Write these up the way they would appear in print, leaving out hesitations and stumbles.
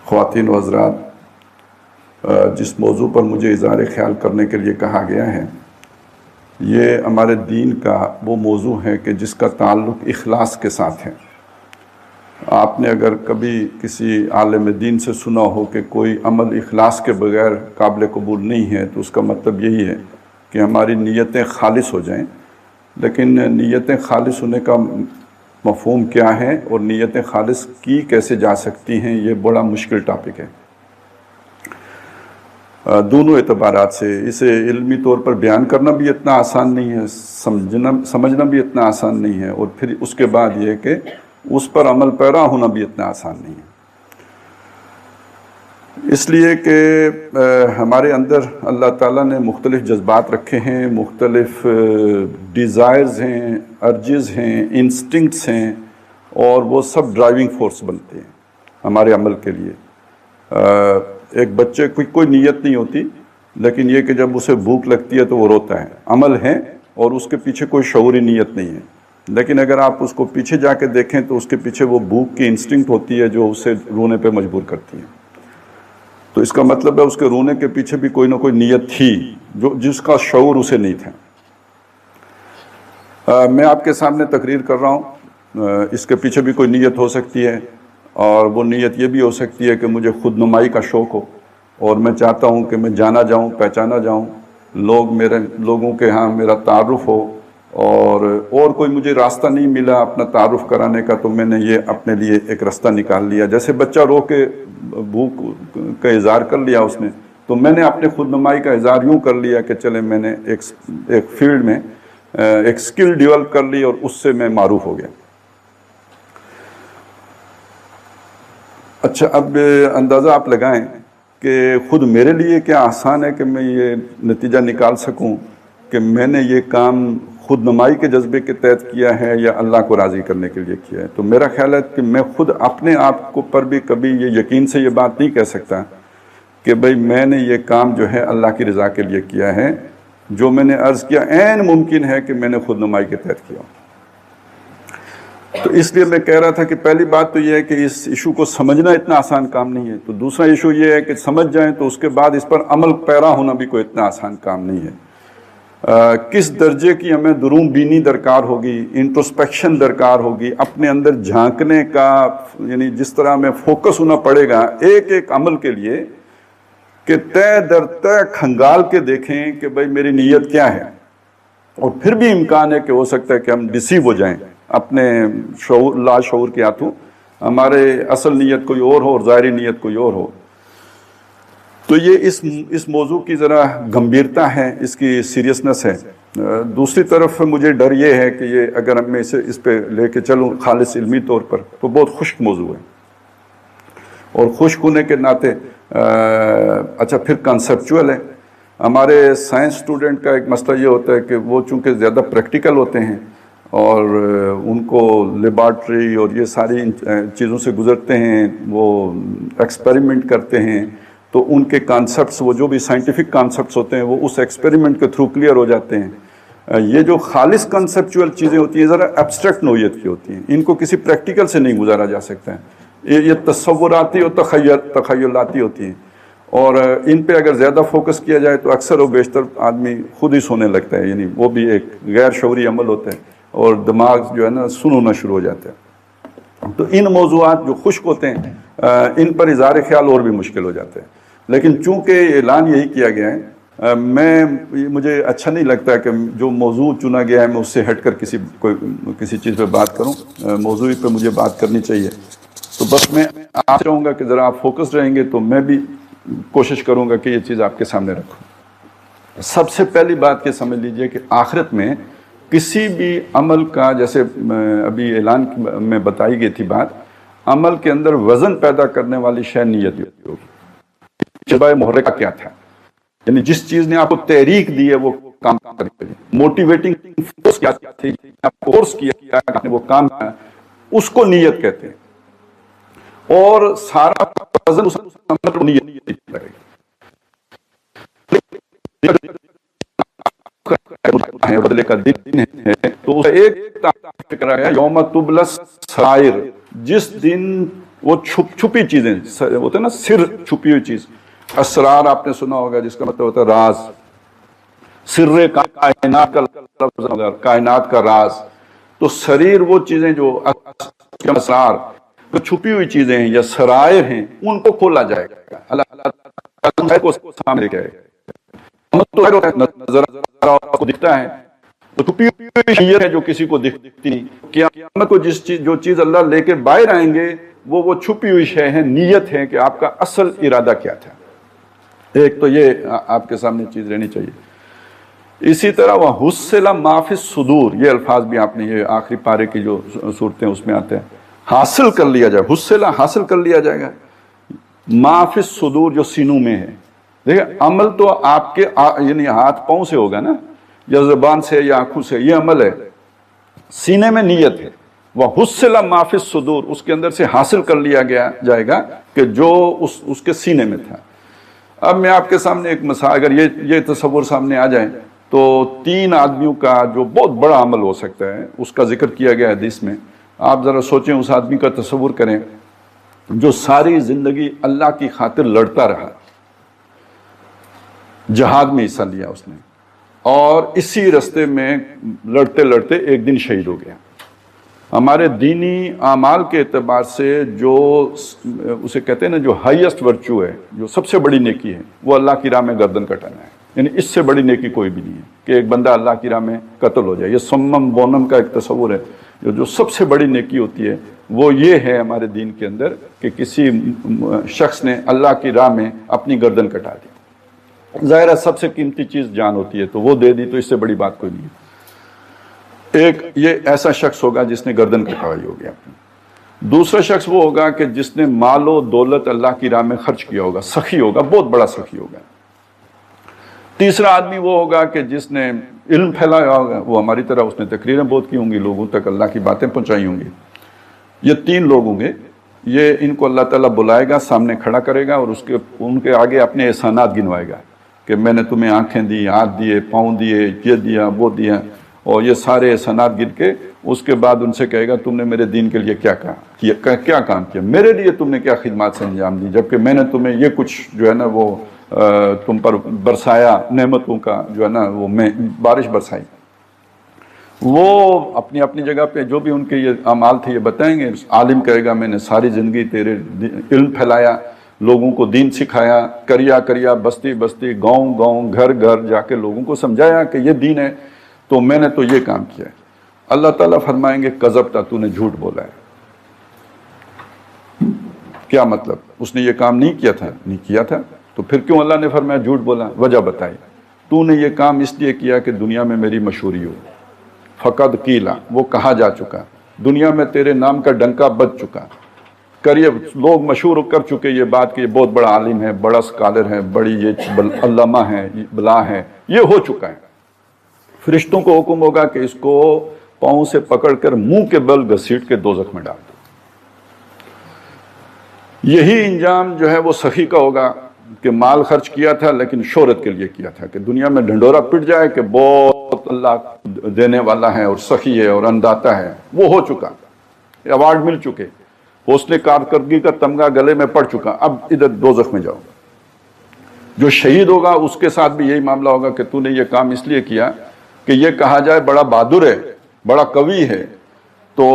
خواتین و حضرات، جس موضوع پر مجھے اظہار خیال کرنے کے لیے کہا گیا ہے، یہ ہمارے دین کا وہ موضوع ہے کہ جس کا تعلق اخلاص کے ساتھ ہے۔ آپ نے اگر کبھی کسی عالم دین سے سنا ہو کہ کوئی عمل اخلاص کے بغیر قابل قبول نہیں ہے، تو اس کا مطلب یہی ہے کہ ہماری نیتیں خالص ہو جائیں۔ لیکن نیتیں خالص ہونے کا مفہوم کیا ہے اور نیتیں خالص کی کیسے جا سکتی ہیں، یہ بڑا مشکل ٹاپک ہے۔ دونوں اعتبارات سے اسے علمی طور پر بیان کرنا بھی اتنا آسان نہیں ہے، سمجھنا بھی اتنا آسان نہیں ہے، اور پھر اس کے بعد یہ کہ اس پر عمل پیرا ہونا بھی اتنا آسان نہیں ہے۔ اس لیے کہ ہمارے اندر اللہ تعالیٰ نے مختلف جذبات رکھے ہیں، مختلف ڈیزائرز ہیں، ارجز ہیں، انسٹنکٹس ہیں، اور وہ سب ڈرائیونگ فورس بنتے ہیں ہمارے عمل کے لیے۔ ایک بچے کی کوئی نیت نہیں ہوتی، لیکن یہ کہ جب اسے بھوک لگتی ہے تو وہ روتا ہے، عمل ہے اور اس کے پیچھے کوئی شعوری نیت نہیں ہے۔ لیکن اگر آپ اس کو پیچھے جا کے دیکھیں تو اس کے پیچھے وہ بھوک کی انسٹنکٹ ہوتی ہے جو اسے رونے پہ مجبور کرتی ہے۔ تو اس کا مطلب ہے اس کے رونے کے پیچھے بھی کوئی نہ کوئی نیت تھی جس کا شعور اسے نہیں تھا۔ میں آپ کے سامنے تقریر کر رہا ہوں، اس کے پیچھے بھی کوئی نیت ہو سکتی ہے، اور وہ نیت یہ بھی ہو سکتی ہے کہ مجھے خود نمائی کا شوق ہو، اور میں چاہتا ہوں کہ میں جانا جاؤں، پہچانا جاؤں، لوگوں کے ہاں میرا تعارف ہو، اور کوئی مجھے راستہ نہیں ملا اپنا تعارف کرانے کا، تو میں نے یہ اپنے لیے ایک راستہ نکال لیا۔ جیسے بچہ رو کے بھوک کا اظہار کر لیا اس نے، تو میں نے اپنے خود نمائی کا اظہار یوں کر لیا کہ چلے میں نے ایک فیلڈ میں ایک سکل ڈیولپ کر لی اور اس سے میں معروف ہو گیا۔ اچھا، اب اندازہ آپ لگائیں کہ خود میرے لیے کیا آسان ہے کہ میں یہ نتیجہ نکال سکوں کہ میں نے یہ کام خود نمائی کے جذبے کے تحت کیا ہے یا اللہ کو راضی کرنے کے لیے کیا ہے۔ تو میرا خیال ہے کہ میں خود اپنے آپ کو پر بھی کبھی یہ یقین سے یہ بات نہیں کہہ سکتا کہ بھئی میں نے یہ کام جو ہے اللہ کی رضا کے لیے کیا ہے۔ جو میں نے عرض کیا عین ممکن ہے کہ میں نے خود نمائی کے تحت کیا۔ تو اس لیے میں کہہ رہا تھا کہ پہلی بات تو یہ ہے کہ اس ایشو کو سمجھنا اتنا آسان کام نہیں ہے، تو دوسرا ایشو یہ ہے کہ سمجھ جائیں تو اس کے بعد اس پر عمل پیرا ہونا بھی کوئی اتنا آسان کام نہیں ہے۔ کس درجے کی ہمیں درون بینی درکار ہوگی، انٹروسپیکشن درکار ہوگی، اپنے اندر جھانکنے کا، یعنی جس طرح ہمیں فوکس ہونا پڑے گا ایک ایک عمل کے لیے کہ تہ در تہ کھنگال کے دیکھیں کہ بھئی میری نیت کیا ہے۔ اور پھر بھی امکان ہے کہ ہو سکتا ہے کہ ہم ڈسیو ہو جائیں اپنے شعور لاشعور کے ہاتھوں، ہمارے اصل نیت کوئی اور ہو اور ظاہری نیت کوئی اور ہو۔ تو یہ اس موضوع کی ذرا گمبھیرتا ہے، اس کی سیریسنس ہے۔ دوسری طرف مجھے ڈر یہ ہے کہ یہ اگر میں اس پہ لے کے چلوں خالص علمی طور پر تو بہت خشک موضوع ہے، اور خشک ہونے کے ناطے اچھا پھر کنسپچول ہے۔ ہمارے سائنس اسٹوڈنٹ کا ایک مسئلہ یہ ہوتا ہے کہ وہ چونکہ زیادہ پریکٹیکل ہوتے ہیں اور ان کو لیبارٹری اور یہ ساری چیزوں سے گزرتے ہیں، وہ ایکسپیریمنٹ کرتے ہیں، تو ان کے کانسیپٹس، وہ جو بھی سائنٹیفک کانسیپٹس ہوتے ہیں، وہ اس ایکسپیریمنٹ کے تھرو کلیئر ہو جاتے ہیں۔ یہ جو خالص کنسیپچول چیزیں ہوتی ہیں ذرا ایبسٹریکٹ نوعیت کی ہوتی ہیں، ان کو کسی پریکٹیکل سے نہیں گزارا جا سکتا ہے، یہ تصوراتی اور تخیلاتی ہوتی ہیں، اور ان پہ اگر زیادہ فوکس کیا جائے تو اکثر و بیشتر آدمی خود ہی سونے لگتا ہے، یعنی وہ بھی ایک غیر شعوری عمل ہوتا ہے، اور دماغ جو ہے نا سن ہونا شروع ہو جاتا ہے۔ تو ان موضوعات جو خشک ہوتے ہیں ان پر اظہار خیال اور بھی مشکل ہو جاتا ہے۔ لیکن چونکہ اعلان یہی کیا گیا ہے، مجھے اچھا نہیں لگتا کہ جو موضوع چنا گیا ہے میں اس سے ہٹ کر کسی چیز پہ بات کروں، موضوعی پہ مجھے بات کرنی چاہیے۔ تو بس میں آپ چاہوں گا کہ ذرا آپ فوکس رہیں گے تو میں بھی کوشش کروں گا کہ یہ چیز آپ کے سامنے رکھوں۔ سب سے پہلی بات یہ سمجھ لیجئے کہ آخرت میں کسی بھی عمل کا، جیسے ابھی اعلان میں بتائی گئی تھی بات، عمل کے اندر وزن پیدا کرنے والی شے نیت ہوگی۔ جذبہ محرکہ کیا تھا، یعنی جس چیز نے آپ کو تحریک دی ہے وہ کام کرنے کے لیے، موٹیویٹنگ فورس کیا تھی، آپ کو فورس کیا آپ نے وہ کام کیا، اس کو نیت کہتے ہیں، اور سارا وزن اس عمل کو نیت لگے گا۔ بدلے کا دن ہے تو اسے ایک فکر ہے یوم تبلی السرائر، جس دن وہ چھپی چیزیں ہوتے ہیں نا، سر چھپی ہوئی چیز. اسرار آپ نے سنا ہوگا جس کا مطلب ہوتا ہے راز. سر کائنات کا لفظ، کائنات کا راز. تو سریر وہ چیزیں جو اسرار، جو چھپی ہوئی چیزیں ہیں یا سرائر ہیں، ان کو کھولا جائے گا. اللہ کو سامنے لے کے آئے گا. نظر کو دکھتا ہے، وہ چھپی ہوئی چیز ہے جو کسی کو دکھتی نہیں. قیامت کو جو چیز اللہ لے کے باہر آئیں گے وہ چھپی ہوئی شے ہے، نیت ہے کہ آپ کا اصل ارادہ کیا تھا. ایک تو یہ آپ کے سامنے چیز رہنی چاہیے. اسی طرح وہ حُصِّلَ مَا فِی الصُّدُورِ، یہ الفاظ بھی آپ نے یہ آخری پارے کی جو صورتیں اس میں آتے ہیں. حاصل کر لیا جائے، حُصِّلَ حاصل کر لیا جائے گا. مَا فِی الصُّدُورِ جو سینوں میں ہے. دیکھیں عمل تو آپ کے یعنی ہاتھ پاؤں سے ہوگا نا، یا زبان سے یا آنکھوں سے، یہ عمل ہے. سینے میں نیت ہے. وَحُصِّلَ مَا فِی الصُّدُورِ، اس کے اندر سے حاصل کر لیا جائے گا کہ جو اس کے سینے میں تھا. اب میں آپ کے سامنے ایک مثال، اگر یہ تصور سامنے آ جائے تو 3 آدمیوں کا جو بہت بڑا عمل ہو سکتا ہے اس کا ذکر کیا گیا حدیث میں. آپ ذرا سوچیں، اس آدمی کا تصور کریں جو ساری زندگی اللہ کی خاطر لڑتا رہا، جہاد میں حصہ لیا اس نے، اور اسی رستے میں لڑتے لڑتے ایک دن شہید ہو گیا. ہمارے دینی اعمال کے اعتبار سے جو اسے کہتے ہیں نا، جو ہائیسٹ ورچو ہے، جو سب سے بڑی نیکی ہے، وہ اللہ کی راہ میں گردن کٹانا ہے. یعنی اس سے بڑی نیکی کوئی بھی نہیں ہے کہ ایک بندہ اللہ کی راہ میں قتل ہو جائے. یہ سمم بونم کا ایک تصور ہے. جو سب سے بڑی نیکی ہوتی ہے وہ یہ ہے ہمارے دین کے اندر کہ کسی شخص نے اللہ کی راہ میں اپنی گردن کٹا دی. ظاہر ہے سب سے قیمتی چیز جان ہوتی ہے، تو وہ دے دی، تو اس سے بڑی بات کوئی نہیں ہے. ایک یہ ایسا شخص ہوگا جس نے گردن کٹوائی ہوگی اپنی. دوسرا شخص وہ ہوگا کہ جس نے مال و دولت اللہ کی راہ میں خرچ کیا ہوگا، سخی ہوگا، بہت بڑا سخی ہوگا. تیسرا آدمی وہ ہوگا کہ جس نے علم پھیلایا ہوگا، وہ ہماری طرح اس نے تقریریں بہت کی ہوں گی، لوگوں تک اللہ کی باتیں پہنچائی ہوں گی. یہ 3 لوگ ہوں گے. یہ ان کو اللہ تعالیٰ بلائے گا، سامنے کھڑا کرے گا اور ان کے آگے اپنے احسانات گنوائے گا کہ میں نے تمہیں آنکھیں دی، ہاتھ دیے، پاؤں دیے، یہ دیا، وہ دیا، اور یہ سارے احسانات گن کے اس کے بعد ان سے کہے گا تم نے میرے دین کے لیے کیا کام کیا، میرے لیے تم نے کیا خدمات سے انجام دی، جبکہ میں نے تمہیں یہ کچھ جو ہے نا وہ تم پر برسایا، نعمتوں کا جو ہے نا وہ میں بارش برسائی. وہ اپنی اپنی جگہ پہ جو بھی ان کے یہ اعمال تھے یہ بتائیں گے. عالم کہے گا میں نے ساری زندگی تیرے علم پھیلایا، لوگوں کو دین سکھایا، کریا بستی بستی، گاؤں گاؤں، گھر گھر جا کے لوگوں کو سمجھایا کہ یہ دین ہے، تو میں نے تو یہ کام کیا ہے. اللہ تعالیٰ فرمائیں گے کذبتا، تو نے جھوٹ بولا ہے. کیا مطلب؟ اس نے یہ کام نہیں کیا تھا؟ نہیں کیا تھا. تو پھر کیوں اللہ نے فرمایا جھوٹ بولا؟ وجہ بتائی. تو نے یہ کام اس لیے کیا کہ دنیا میں میری مشہوری ہو. فقد قیلا، وہ کہا جا چکا، دنیا میں تیرے نام کا ڈنکا بج چکا. لوگ مشہور کر چکے یہ بات کہ یہ بہت بڑا عالم ہے، بڑا اسکالر ہے، بڑی یہ علامہ ہے، بلا ہے، یہ ہو چکا ہے. فرشتوں کو حکم ہوگا کہ اس کو پاؤں سے پکڑ کر منہ کے بل گھسیٹ کے دوزخ میں ڈال دو. یہی انجام جو ہے وہ سخی کا ہوگا کہ مال خرچ کیا تھا لیکن شہرت کے لیے کیا تھا، کہ دنیا میں ڈھنڈورا پٹ جائے کہ بہت اللہ دینے والا ہے اور سخی ہے اور انداتا ہے. وہ ہو چکا، ایوارڈ مل چکے، حسن کارکردگی کا تمغہ گلے میں پڑ چکا. اب ادھر دوزخ میں جاؤ. جو شہید ہوگا اس کے ساتھ بھی یہی معاملہ ہوگا کہ تو نے یہ کام اس لیے کیا کہ یہ کہا جائے بڑا بہادر ہے، بڑا قوی ہے، تو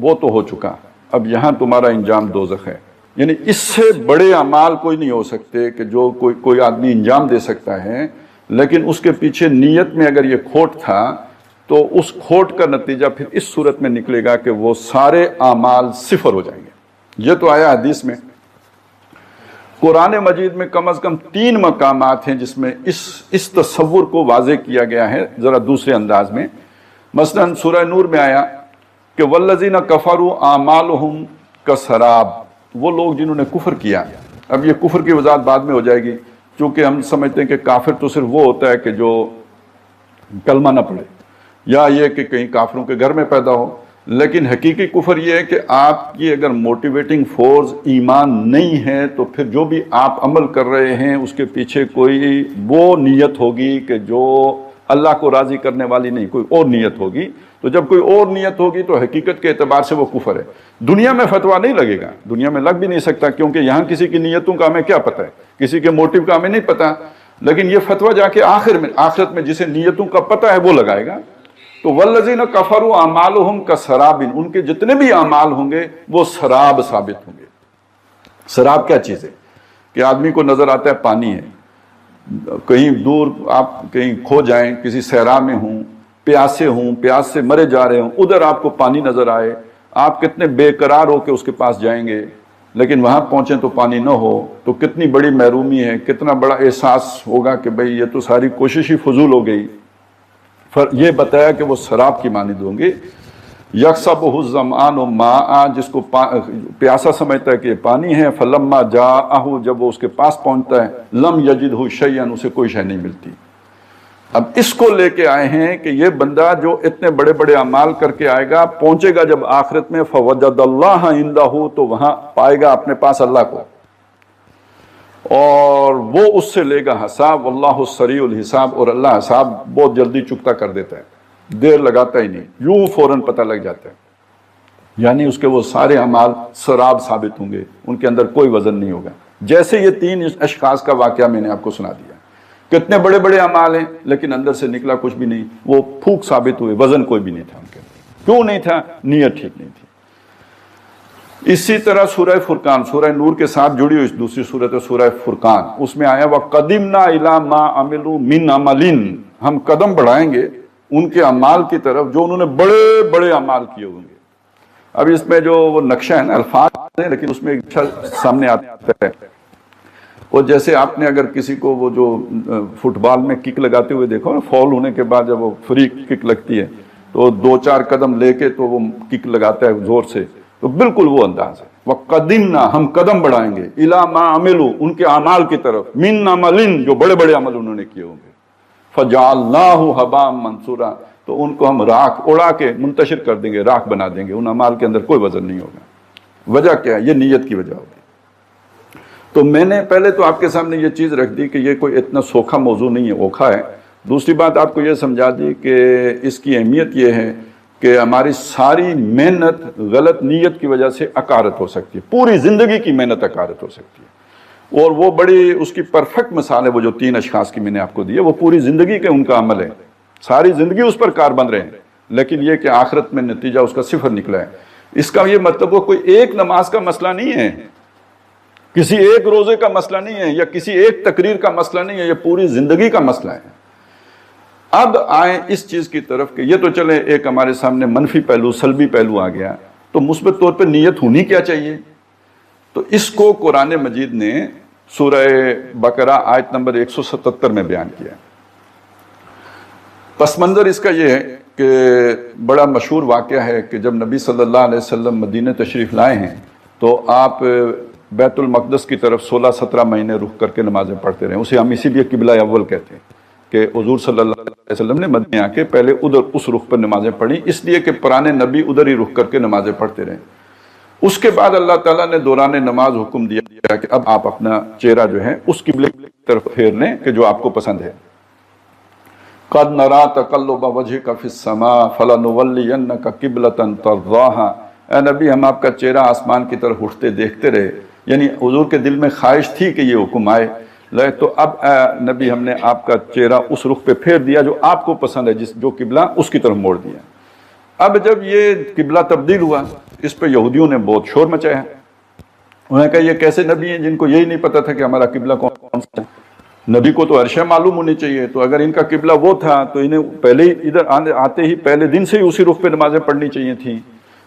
وہ تو ہو چکا. اب یہاں تمہارا انجام دوزخ ہے. یعنی اس سے بڑے اعمال کوئی نہیں ہو سکتے کہ جو کوئی آدمی انجام دے سکتا ہے، لیکن اس کے پیچھے نیت میں اگر یہ کھوٹ تھا تو اس کھوٹ کا نتیجہ پھر اس صورت میں نکلے گا کہ وہ سارے اعمال صفر ہو جائیں گے. یہ تو آیا حدیث میں. قرآن مجید میں کم از کم 3 مقامات ہیں جس میں اس تصور کو واضح کیا گیا ہے ذرا دوسرے انداز میں. مثلا سورہ نور میں آیا کہ والذین کفروا اعمالہم کسراب، وہ لوگ جنہوں نے کفر کیا. اب یہ کفر کی وضاحت بعد میں ہو جائے گی، چونکہ ہم سمجھتے ہیں کہ کافر تو صرف وہ ہوتا ہے کہ جو کلمہ نہ پڑھے، یا یہ کہ کہیں کافروں کے گھر میں پیدا ہو. لیکن حقیقی کفر یہ ہے کہ آپ کی اگر موٹیویٹنگ فورس ایمان نہیں ہے تو پھر جو بھی آپ عمل کر رہے ہیں اس کے پیچھے کوئی وہ نیت ہوگی کہ جو اللہ کو راضی کرنے والی نہیں، کوئی اور نیت ہوگی تو جب کوئی اور نیت ہوگی تو حقیقت کے اعتبار سے وہ کفر ہے. دنیا میں فتویٰ نہیں لگے گا، دنیا میں لگ بھی نہیں سکتا، کیونکہ یہاں کسی کی نیتوں کا ہمیں کیا پتہ ہے، کسی کے موٹیو کا ہمیں نہیں پتہ. لیکن یہ فتویٰ جا کے آخرت میں جسے نیتوں کا پتہ ہے وہ لگائے گا. تو والذین کفروا اعمالهم کسراب، ان کے جتنے بھی اعمال ہوں گے وہ سراب ثابت ہوں گے. سراب کیا چیز ہے؟ کہ آدمی کو نظر آتا ہے پانی ہے، کہیں دور آپ کہیں کھو جائیں، کسی صحرا میں ہوں، پیاسے ہوں، پیاس سے مرے جا رہے ہوں، ادھر آپ کو پانی نظر آئے، آپ کتنے بے قرار ہو کے اس کے پاس جائیں گے، لیکن وہاں پہنچیں تو پانی نہ ہو تو کتنی بڑی محرومی ہے، کتنا بڑا احساس ہوگا کہ بھئی یہ تو ساری کوشش ہی فضول ہو گئی. یہ بتایا کہ وہ سراب کی مانند ہوں گے. یکسبہ الظمآن ماء، جس کو پیاسا سمجھتا ہے کہ یہ پانی ہے، فلما جاءہ، جب وہ اس کے پاس پہنچتا ہے، لم یجدہ شیئا، اسے کوئی شے نہیں ملتی. اب اس کو لے کے آئے ہیں کہ یہ بندہ جو اتنے بڑے بڑے اعمال کر کے آئے گا، پہنچے گا جب آخرت میں، فوجد اللہ عندہ، تو وہاں پائے گا اپنے پاس اللہ کو، اور وہ اس سے لے گا حساب. واللہ سریع الحساب، اور اللہ حساب بہت جلدی چکتا کر دیتا ہے، دیر لگاتا ہی نہیں، یوں فوراً پتہ لگ جاتا ہے. یعنی اس کے وہ سارے اعمال سراب ثابت ہوں گے، ان کے اندر کوئی وزن نہیں ہوگا. جیسے یہ 3 اشخاص کا واقعہ میں نے آپ کو سنا دیا، کتنے بڑے بڑے اعمال ہیں لیکن اندر سے نکلا کچھ بھی نہیں، وہ پھوک ثابت ہوئے، وزن کوئی بھی نہیں تھا ان کے اندر. کیوں نہیں تھا؟ نیت ٹھیک نہیں تھی. اسی طرح سورہ فرقان، سورہ نور کے ساتھ جڑی ہوئی دوسری سورت ہے سورہ فرقان، اس میں آیا وَقَدِمْنَا إِلَىٰ مَا عَمِلُوا مِنْ عَمَلٍ، ہم قدم بڑھائیں گے ان کے اعمال کی طرف جو انہوں نے بڑے بڑے اعمال کیے ہوں گے. اب اس میں جو وہ نقشہ ہے نا، الفاظ ہیں لیکن اس میں ایک نقشہ سامنے آتا ہے. اور جیسے آپ نے اگر کسی کو وہ جو فٹ بال میں کک لگاتے ہوئے دیکھو نا، فاول ہونے کے بعد جب وہ فری کک لگتی ہے تو 2-4 قدم لے کے تو وہ کک لگاتا ہے زور سے، تو بالکل وہ انداز ہے. وَقَدِمْنَا، ہم قدم بڑھائیں گے، إِلَىٰ مَا عَمِلُوا، ان کے اعمال کی طرف، مِنْ عَمَلٍ، جو بڑے بڑے عمل انہوں نے کیے ہوں گے، فَجَعَلْنَاهُ هَبَاءً مَنْثُورًا، تو ان کو ہم راکھ اڑا کے منتشر کر دیں گے، راکھ بنا دیں گے. ان اعمال کے اندر کوئی وزن نہیں ہوگا. وجہ کیا ہے؟ یہ نیت کی وجہ ہوگی. تو میں نے پہلے تو آپ کے سامنے یہ چیز رکھ دی کہ یہ کوئی اتنا سوکھا موضوع نہیں ہے، اوکھا ہے. دوسری بات آپ کو یہ سمجھا دی کہ اس کی اہمیت یہ ہے کہ ہماری ساری محنت غلط نیت کی وجہ سے اکارت ہو سکتی ہے، پوری زندگی کی محنت اکارت ہو سکتی ہے. اور وہ بڑی اس کی پرفیکٹ مثال ہے، وہ جو 3 اشخاص کی میں نے آپ کو دی ہے، وہ پوری زندگی کا ان کا عمل ہے، ساری زندگی اس پر کار بند رہے ہیں، لیکن یہ کہ آخرت میں نتیجہ اس کا 0 نکلا ہے. اس کا یہ مطلب وہ کوئی ایک نماز کا مسئلہ نہیں ہے، کسی ایک روزے کا مسئلہ نہیں ہے، یا کسی ایک تقریر کا مسئلہ نہیں ہے، یہ پوری زندگی کا مسئلہ ہے. اب آئیں اس چیز کی طرف کہ یہ تو چلے ایک ہمارے سامنے منفی پہلو، سلبی پہلو آ گیا، تو مثبت طور پہ نیت ہونی کیا چاہیے؟ تو اس کو قرآن مجید نے سورہ بقرہ آیت نمبر 177 میں بیان کیا. پس منظر اس کا یہ ہے کہ بڑا مشہور واقعہ ہے کہ جب نبی صلی اللہ علیہ وسلم مدینہ تشریف لائے ہیں تو آپ بیت المقدس کی طرف 16-17 مہینے رخ کر کے نمازیں پڑھتے رہے. اسے ہم اسی لیے قبلہ اول کہتے ہیں کہ حضور صلی اللہ علیہ وسلم نے مدینہ آ کے پہلے ادھر اس رخ پر نمازیں پڑھی، اس لیے کہ پرانے نبی ادھر ہی رخ کر کے نمازیں پڑھتے رہے. اس کے بعد اللہ تعالیٰ نے دوران نماز حکم دیا کہ اب آپ اپنا چہرہ جو ہے اس قبلے کی طرف پھیر لیں کہ جو آپ کو پسند ہے. قَدْ نَرَا تَقَلُّبَ وَجْهِكَ فِي السَّمَاءِ فَلَنُوَلِّيَنَّكَ قِبْلَةً تَرْضَاهَا. اے نبی ہم آپ کا چہرہ آسمان کی طرف اٹھتے دیکھتے رہے، یعنی حضور کے دل میں خواہش تھی کہ یہ حکم آئے، تو اب نبی ہم نے آپ کا چہرہ اس رخ پہ پھیر دیا جو آپ کو پسند ہے، جو قبلہ اس کی طرف موڑ دیا. اب جب یہ قبلہ تبدیل ہوا، اس پہ یہودیوں نے بہت شور مچایا. انہوں نے کہا یہ کیسے نبی ہیں جن کو یہی نہیں پتا تھا کہ ہمارا قبلہ کون سا ہے؟ نبی کو تو ہر شے معلوم ہونی چاہیے، تو اگر ان کا قبلہ وہ تھا تو انہیں پہلے ہی ادھر آتے ہی پہلے دن سے ہی اسی رخ پہ نمازیں پڑھنی چاہیے تھیں.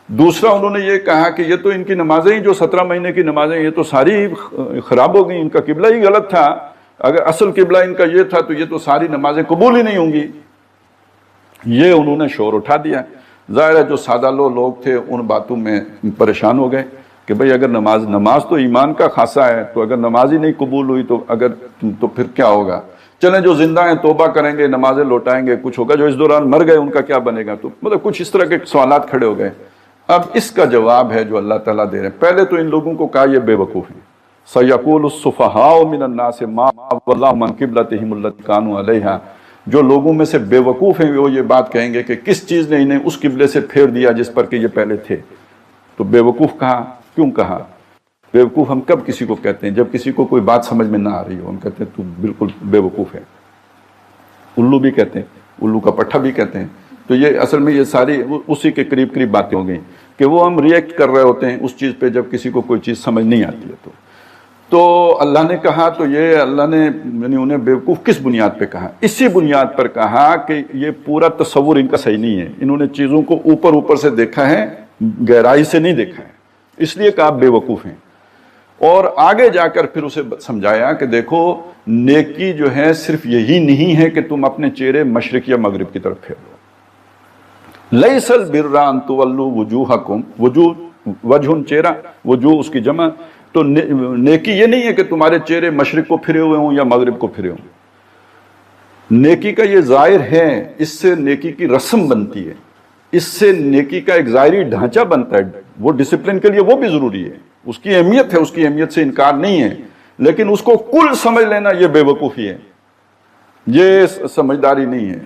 دوسرا انہوں نے یہ کہا کہ یہ تو ان کی نمازیں ہی جو 17 مہینے کی نمازیں یہ تو ساری خراب ہو گئی، ان کا قبلہ ہی غلط تھا. اگر اصل قبلہ ان کا یہ تھا تو یہ تو ساری نمازیں قبول ہی نہیں ہوں گی. یہ انہوں نے شور اٹھا دیا. ظاہر ہے جو سادہ لوگ تھے ان باتوں میں پریشان ہو گئے کہ بھئی اگر نماز تو ایمان کا خاصہ ہے، تو اگر نماز ہی نہیں قبول ہوئی تو پھر کیا ہوگا؟ چلیں جو زندہ ہیں توبہ کریں گے، نمازیں لوٹائیں گے، کچھ ہوگا. جو اس دوران مر گئے ان کا کیا بنے گا؟ تو مطلب کچھ اس طرح کے سوالات کھڑے ہو گئے. اب اس کا جواب ہے جو اللہ تعالیٰ دے رہے ہیں. پہلے تو ان لوگوں کو کہا یہ بے وقوفی. سَيَقُولُ السُّفَهَاءُ مِنَ النَّاسِ مَا وَلَّاهُمْ عَنْ قِبْلَتِهِمُ الَّتِي كَانُوا عَلَيْهَا. جو لوگوں میں سے بے وقوف ہیں وہ یہ بات کہیں گے کہ کس چیز نے انہیں اس قبلے سے پھیر دیا جس پر کہ یہ پہلے تھے. تو بے وقوف کہا، کیوں کہا؟ بے وقوف ہم کب کسی کو کہتے ہیں؟ جب کسی کو کوئی بات سمجھ میں نہ آ رہی ہو ہم کہتے ہیں تو بالکل بے وقوف ہے. الو بھی کہتے ہیں، الو کا پٹھا بھی کہتے ہیں. تو یہ اصل میں یہ ساری اسی کے قریب قریب باتیں ہو گئیں کہ وہ ہم ریئیکٹ کر رہے ہوتے ہیں اس چیز پہ جب کسی کو کوئی چیز سمجھ نہیں آتی ہے. تو اللہ نے کہا، تو یہ اللہ نے یعنی انہیں بیوقوف کس بنیاد پہ کہا؟ اسی بنیاد پر کہا کہ یہ پورا تصور ان کا صحیح نہیں ہے، انہوں نے چیزوں کو اوپر سے دیکھا ہے، گہرائی سے نہیں دیکھا ہے، اس لیے کہا بے وقوف ہیں. اور آگے جا کر پھر اسے سمجھایا کہ دیکھو نیکی جو ہے صرف یہی نہیں ہے کہ تم اپنے چہرے مشرق یا مغرب کی طرف پھیر لو. لیس البر ان تولوا وجوہکم، وجہ چہرہ، وجوہ اس کی جمع. تو نیکی یہ نہیں ہے کہ تمہارے چہرے مشرق کو پھرے ہوئے ہوں یا مغرب کو پھرے ہوں. نیکی کا یہ ظاہر ہے، اس سے نیکی کی رسم بنتی ہے، اس سے نیکی کا ایک ظاہری ڈھانچہ بنتا ہے. وہ ڈسپلن کے لیے وہ بھی ضروری ہے، اس کی اہمیت ہے، اس کی اہمیت سے انکار نہیں ہے، لیکن اس کو کل سمجھ لینا یہ بے وقوفی ہے، یہ سمجھداری نہیں ہے.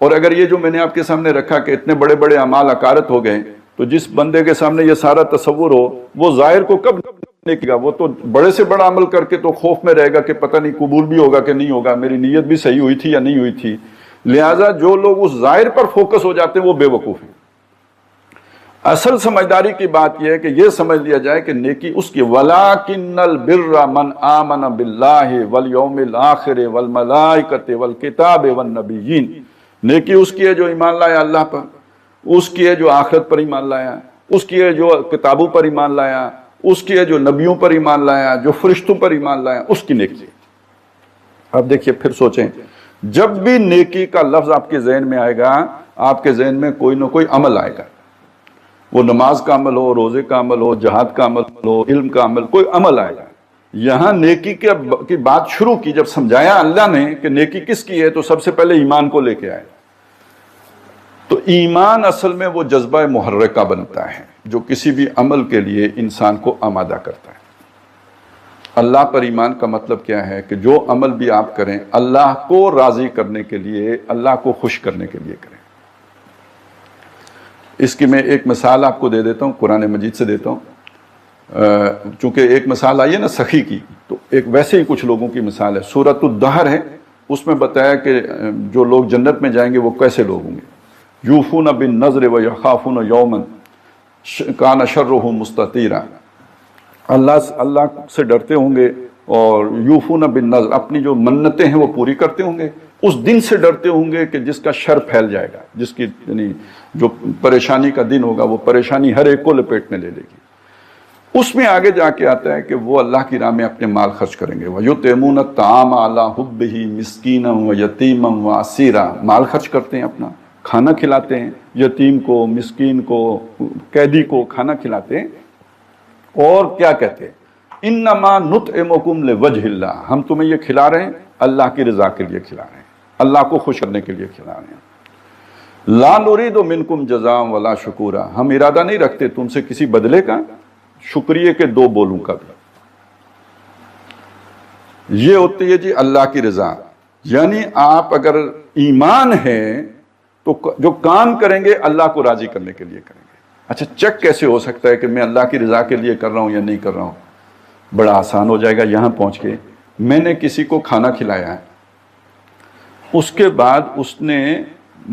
اور اگر یہ جو میں نے آپ کے سامنے رکھا کہ اتنے بڑے بڑے اعمال اکارت ہو گئے، تو جس بندے کے سامنے یہ سارا تصور ہو وہ ظاہر کو کب نہیں گا؟ وہ تو بڑے سے بڑا عمل کر کے تو خوف میں رہے گا کہ پتہ نہیں قبول بھی ہوگا کہ نہیں ہوگا، میری نیت بھی صحیح ہوئی تھی یا نہیں ہوئی تھی. لہٰذا جو لوگ اس ظاہر پر فوکس ہو جاتے ہیں وہ بے وقوف ہیں. اصل سمجھداری کی بات یہ ہے کہ یہ سمجھ لیا جائے کہ نیکی اس کی وَلَٰكِنَّ الْبِرَّ مَنْ آمَنَ بِاللَّهِ وَالْيَوْمِ الْآخِرِ وَالْمَلَائِكَةِ وَالْكِتَابِ وَالنَّبِيِّينَ. نیکی اس کی ہے جو ایمان لایا اللہ پر، اس کی ہے جو آخرت پر ایمان لایا، اس کی ہے جو کتابوں پر ایمان لایا، اس کی ہے جو نبیوں پر ایمان لایا، جو فرشتوں پر ایمان لایا، اس کی نیکی. اب دیکھیے پھر سوچیں، جب بھی نیکی کا لفظ آپ کے ذہن میں آئے گا، آپ کے ذہن میں کوئی نہ کوئی عمل آئے گا. وہ نماز کا عمل ہو، روزے کا عمل ہو، جہاد کا عمل ہو، علم کا عمل، کوئی عمل آئے گا. یہاں نیکی کی بات شروع کی، جب سمجھایا اللہ نے کہ نیکی کس کی ہے تو سب سے پہلے ایمان کو لے کے آئے. تو ایمان اصل میں وہ جذبہ محرکہ بنتا ہے جو کسی بھی عمل کے لیے انسان کو آمادہ کرتا ہے. اللہ پر ایمان کا مطلب کیا ہے کہ جو عمل بھی آپ کریں اللہ کو راضی کرنے کے لیے، اللہ کو خوش کرنے کے لیے کریں. اس کی میں ایک مثال آپ کو دے دیتا ہوں، قرآن مجید سے دیتا ہوں. چونکہ ایک مثال آئی ہے نا سخی کی، تو ایک ویسے ہی کچھ لوگوں کی مثال ہے. سورۃ الدہر ہے، اس میں بتایا کہ جو لوگ جنت میں جائیں گے وہ کیسے لوگ ہوں گے. یوفون بالنذر ویخافون یوما کان شرہ مستطیرا. اللہ سے ڈرتے ہوں گے اور یوفون بالنذر، اپنی جو منتیں ہیں وہ پوری کرتے ہوں گے. اس دن سے ڈرتے ہوں گے کہ جس کا شر پھیل جائے گا، جس کی یعنی جو پریشانی کا دن ہوگا وہ پریشانی ہر ایک کو لپیٹ میں لے لے گی. اس میں آگے جا کے آتا ہے کہ وہ اللہ کی راہ میں اپنے مال خرچ کریں گے. وَيُطْعِمُونَ الطَّعَامَ عَلَىٰ حُبِّهِ مِسْكِينًا وَيَتِيمًا وَأَسِيرًا. مال خرچ کرتے ہیں، اپنا کھانا کھلاتے ہیں، یتیم کو، مسکین کو، قیدی کو کھانا کھلاتے ہیں. اور کیا کہتے ہیں؟ انما نطعمکم لوجہ اللہ، ہم تمہیں یہ کھلا رہے ہیں اللہ کی رضا کے لیے کھلا رہے ہیں، اللہ کو خوش کرنے کے لیے کھلا رہے ہیں. لا نرید منکم جزاء ولا شکورا، ہم ارادہ نہیں رکھتے تم سے کسی بدلے کا، شکریہ کے دو بولوں کا بھی. یہ ہوتی ہے جی اللہ کی رضا. یعنی آپ اگر ایمان ہے تو جو کام کریں گے اللہ کو راضی کرنے کے لیے کریں گے. اچھا چیک کیسے ہو سکتا ہے کہ میں اللہ کی رضا کے لیے کر رہا ہوں یا نہیں کر رہا ہوں؟ بڑا آسان ہو جائے گا. یہاں پہنچ کے میں نے کسی کو کھانا کھلایا ہے، اس کے بعد اس نے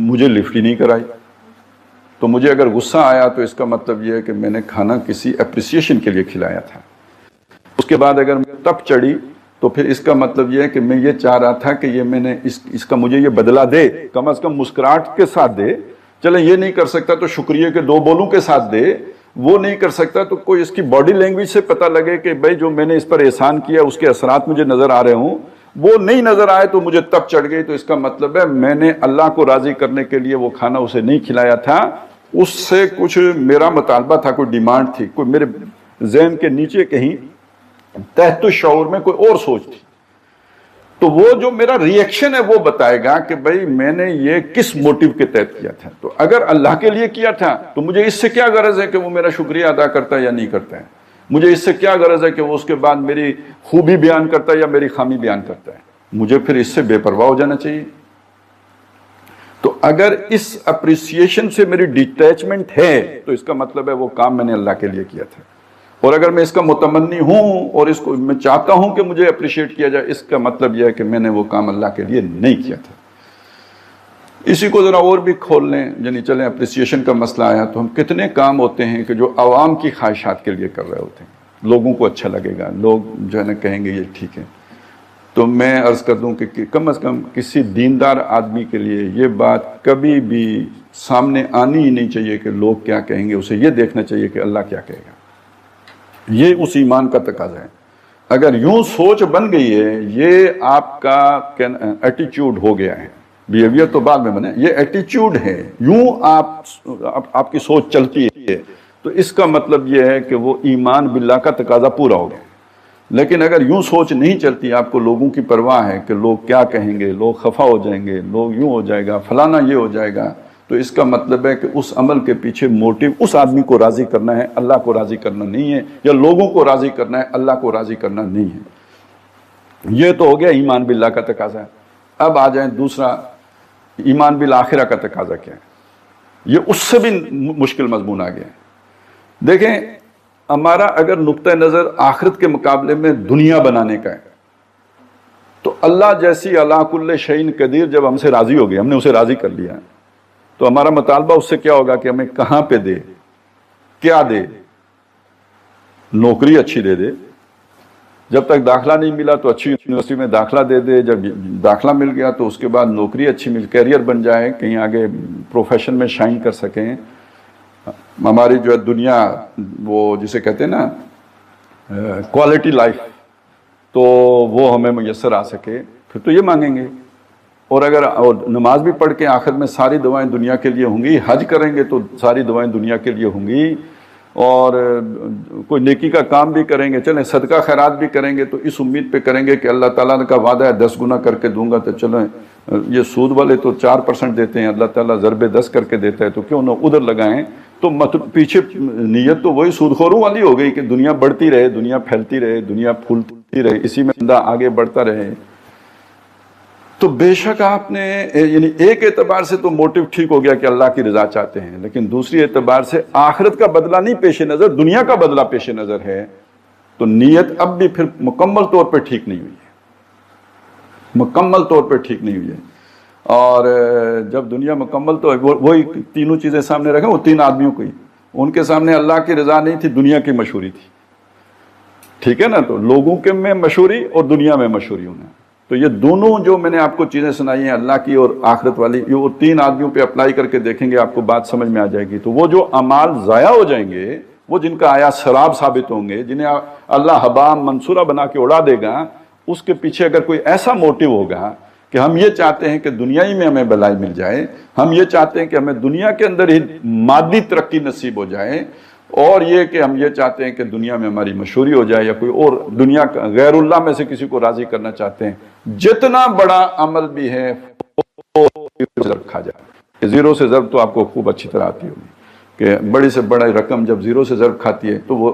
مجھے لفٹ ہی نہیں کرائی، تو مجھے اگر غصہ آیا تو اس کا مطلب یہ ہے کہ میں نے کھانا کسی اپریسیشن کے لیے کھلایا تھا. اس کے بعد اگر مجھے تپ چڑھی تو پھر اس کا مطلب یہ ہے کہ میں یہ چاہ رہا تھا کہ یہ میں نے اس کا مجھے یہ بدلہ دے، کم از کم مسکراہٹ کے ساتھ دے. چلے یہ نہیں کر سکتا تو شکریہ کے دو بولوں کے ساتھ دے. وہ نہیں کر سکتا تو کوئی اس کی باڈی لینگویج سے پتہ لگے کہ بھائی جو میں نے اس پر احسان کیا اس کے اثرات مجھے نظر آ رہے ہوں. وہ نہیں نظر آئے تو مجھے تب چڑھ گئی، تو اس کا مطلب ہے میں نے اللہ کو راضی کرنے کے لیے وہ کھانا اسے نہیں کھلایا تھا. اس سے کچھ میرا مطالبہ تھا، کوئی ڈیمانڈ تھی، کوئی میرے ذہن کے نیچے کہیں تحت الشعور میں کوئی اور سوچ تھی. تو وہ جو میرا ری ایکشن ہے وہ بتائے گا کہ بھائی میں نے یہ کس موٹیو کے تحت کیا تھا. تو اگر اللہ کے لیے کیا تھا تو مجھے اس سے کیا غرض ہے کہ وہ میرا شکریہ ادا کرتا ہے یا نہیں کرتا ہے؟ مجھے اس سے کیا غرض ہے کہ وہ اس کے بعد میری خوبی بیان کرتا ہے یا میری خامی بیان کرتا ہے؟ مجھے پھر اس سے بے پرواہ ہو جانا چاہیے. اگر اس اپریسیشن سے میری ڈیٹیچمنٹ ہے تو اس کا مطلب ہے وہ کام میں نے اللہ کے لیے کیا تھا، اور اگر میں اس کا متمنی ہوں اور اس کو میں چاہتا ہوں کہ مجھے اپریشیٹ کیا جائے، اس کا مطلب یہ ہے کہ میں نے وہ کام اللہ کے لیے نہیں کیا تھا۔ اسی کو ذرا اور بھی کھول لیں، یعنی چلیں اپریسیشن کا مسئلہ آیا تو ہم کتنے کام ہوتے ہیں کہ جو عوام کی خواہشات کے لیے کر رہے ہوتے ہیں، لوگوں کو اچھا لگے گا، لوگ جو ہے نا کہیں گے یہ ٹھیک ہے۔ تو میں عرض کر دوں کہ کم از کم کسی دیندار آدمی کے لیے یہ بات کبھی بھی سامنے آنی ہی نہیں چاہیے کہ لوگ کیا کہیں گے، اسے یہ دیکھنا چاہیے کہ اللہ کیا کہے گا۔ یہ اس ایمان کا تقاضا ہے۔ اگر یوں سوچ بن گئی ہے، یہ آپ کا ایٹیچیوڈ ہو گیا ہے، بیہیویئر تو بعد میں بنے، یہ ایٹیچیوڈ ہے، یوں آپ کی سوچ چلتی ہے، تو اس کا مطلب یہ ہے کہ وہ ایمان باللہ کا تقاضا پورا ہو گیا۔ لیکن اگر یوں سوچ نہیں چلتی، آپ کو لوگوں کی پرواہ ہے کہ لوگ کیا کہیں گے، لوگ خفا ہو جائیں گے، لوگ یوں ہو جائے گا، فلانا یہ ہو جائے گا، تو اس کا مطلب ہے کہ اس عمل کے پیچھے موٹیو اس آدمی کو راضی کرنا ہے، اللہ کو راضی کرنا نہیں ہے، یا لوگوں کو راضی کرنا ہے، اللہ کو راضی کرنا نہیں ہے۔ یہ تو ہو گیا ایمان باللہ کا تقاضا۔ اب آ جائیں دوسرا، ایمان بالآخرہ کا تقاضا کیا ہے؟ یہ اس سے بھی مشکل مضمون آ گیا ہے۔ دیکھیں، ہمارا اگر نقطہ نظر آخرت کے مقابلے میں دنیا بنانے کا ہے، تو اللہ جیسی علی کل شیء قدیر جب ہم سے راضی ہو گیا، ہم نے اسے راضی کر لیا، تو ہمارا مطالبہ اس سے کیا ہوگا کہ ہمیں کہاں پہ دے، کیا دے؟ نوکری اچھی دے دے، جب تک داخلہ نہیں ملا تو اچھی یونیورسٹی میں داخلہ دے دے، جب داخلہ مل گیا تو اس کے بعد نوکری اچھی مل، کیریئر بن جائے، کہیں آگے پروفیشن میں شائن کر سکیں، ہماری جو ہے دنیا وہ جسے کہتے ہیں نا کوالٹی لائف، تو وہ ہمیں میسر آ سکے، پھر تو یہ مانگیں گے۔ اور اگر نماز بھی پڑھ کے آخر میں ساری دعائیں دنیا کے لیے ہوں گی، حج کریں گے تو ساری دعائیں دنیا کے لیے ہوں گی، اور کوئی نیکی کا کام بھی کریں گے، چلیں صدقہ خیرات بھی کریں گے تو اس امید پہ کریں گے کہ اللہ تعالیٰ کا وعدہ ہے 10 گنا کر کے دوں گا، تو چلیں یہ سود والے تو 4% دیتے ہیں، اللہ تعالیٰ ضرب 10 کر کے دیتا ہے، تو کیوں نہ ادھر لگائیں۔ تو پیچھے نیت تو وہی سود خوروں والی ہو گئی کہ دنیا بڑھتی رہے، دنیا پھیلتی رہے، دنیا پھولتی رہے، اسی میں بندہ آگے بڑھتا رہے۔ تو بے شک آپ نے یعنی ایک اعتبار سے تو موٹیو ٹھیک ہو گیا کہ اللہ کی رضا چاہتے ہیں، لیکن دوسری اعتبار سے آخرت کا بدلہ نہیں پیش نظر، دنیا کا بدلہ پیش نظر ہے، تو نیت اب بھی پھر مکمل طور پہ ٹھیک نہیں ہوئی ہے، مکمل طور پہ ٹھیک نہیں ہوئی ہے۔ اور جب دنیا مکمل، تو وہی تینوں چیزیں سامنے رکھیں، وہ 3 آدمیوں کو ہی، ان کے سامنے اللہ کی رضا نہیں تھی، دنیا کی مشہوری تھی، ٹھیک ہے نا؟ تو لوگوں کے میں مشہوری اور دنیا میں مشہوری ہونا، تو یہ دونوں جو میں نے آپ کو چیزیں سنائی ہیں، اللہ کی اور آخرت والی، یہ وہ 3 آدمیوں پہ اپلائی کر کے دیکھیں گے، آپ کو بات سمجھ میں آ جائے گی۔ تو وہ جو اعمال ضائع ہو جائیں گے، وہ جن کا آیا سراب ثابت ہوں گے، جنہیں اللہ حبا منصورہ بنا کے اڑا دے گا، اس کے پیچھے اگر کوئی ایسا موٹیو ہوگا کہ ہم یہ چاہتے ہیں کہ دنیا ہی میں ہمیں بھلائی مل جائے، ہم یہ چاہتے ہیں کہ ہمیں دنیا کے اندر ہی مادی ترقی نصیب ہو جائے، اور یہ کہ ہم یہ چاہتے ہیں کہ دنیا میں ہماری مشہوری ہو جائے، یا کوئی اور دنیا کا غیر اللہ میں سے کسی کو راضی کرنا چاہتے ہیں، جتنا بڑا عمل بھی ہے وہ ضرب کھا جائے۔ زیرو سے ضرب تو آپ کو خوب اچھی طرح آتی ہوگی کہ بڑی سے بڑا رقم جب زیرو سے ضرب کھاتی ہے تو وہ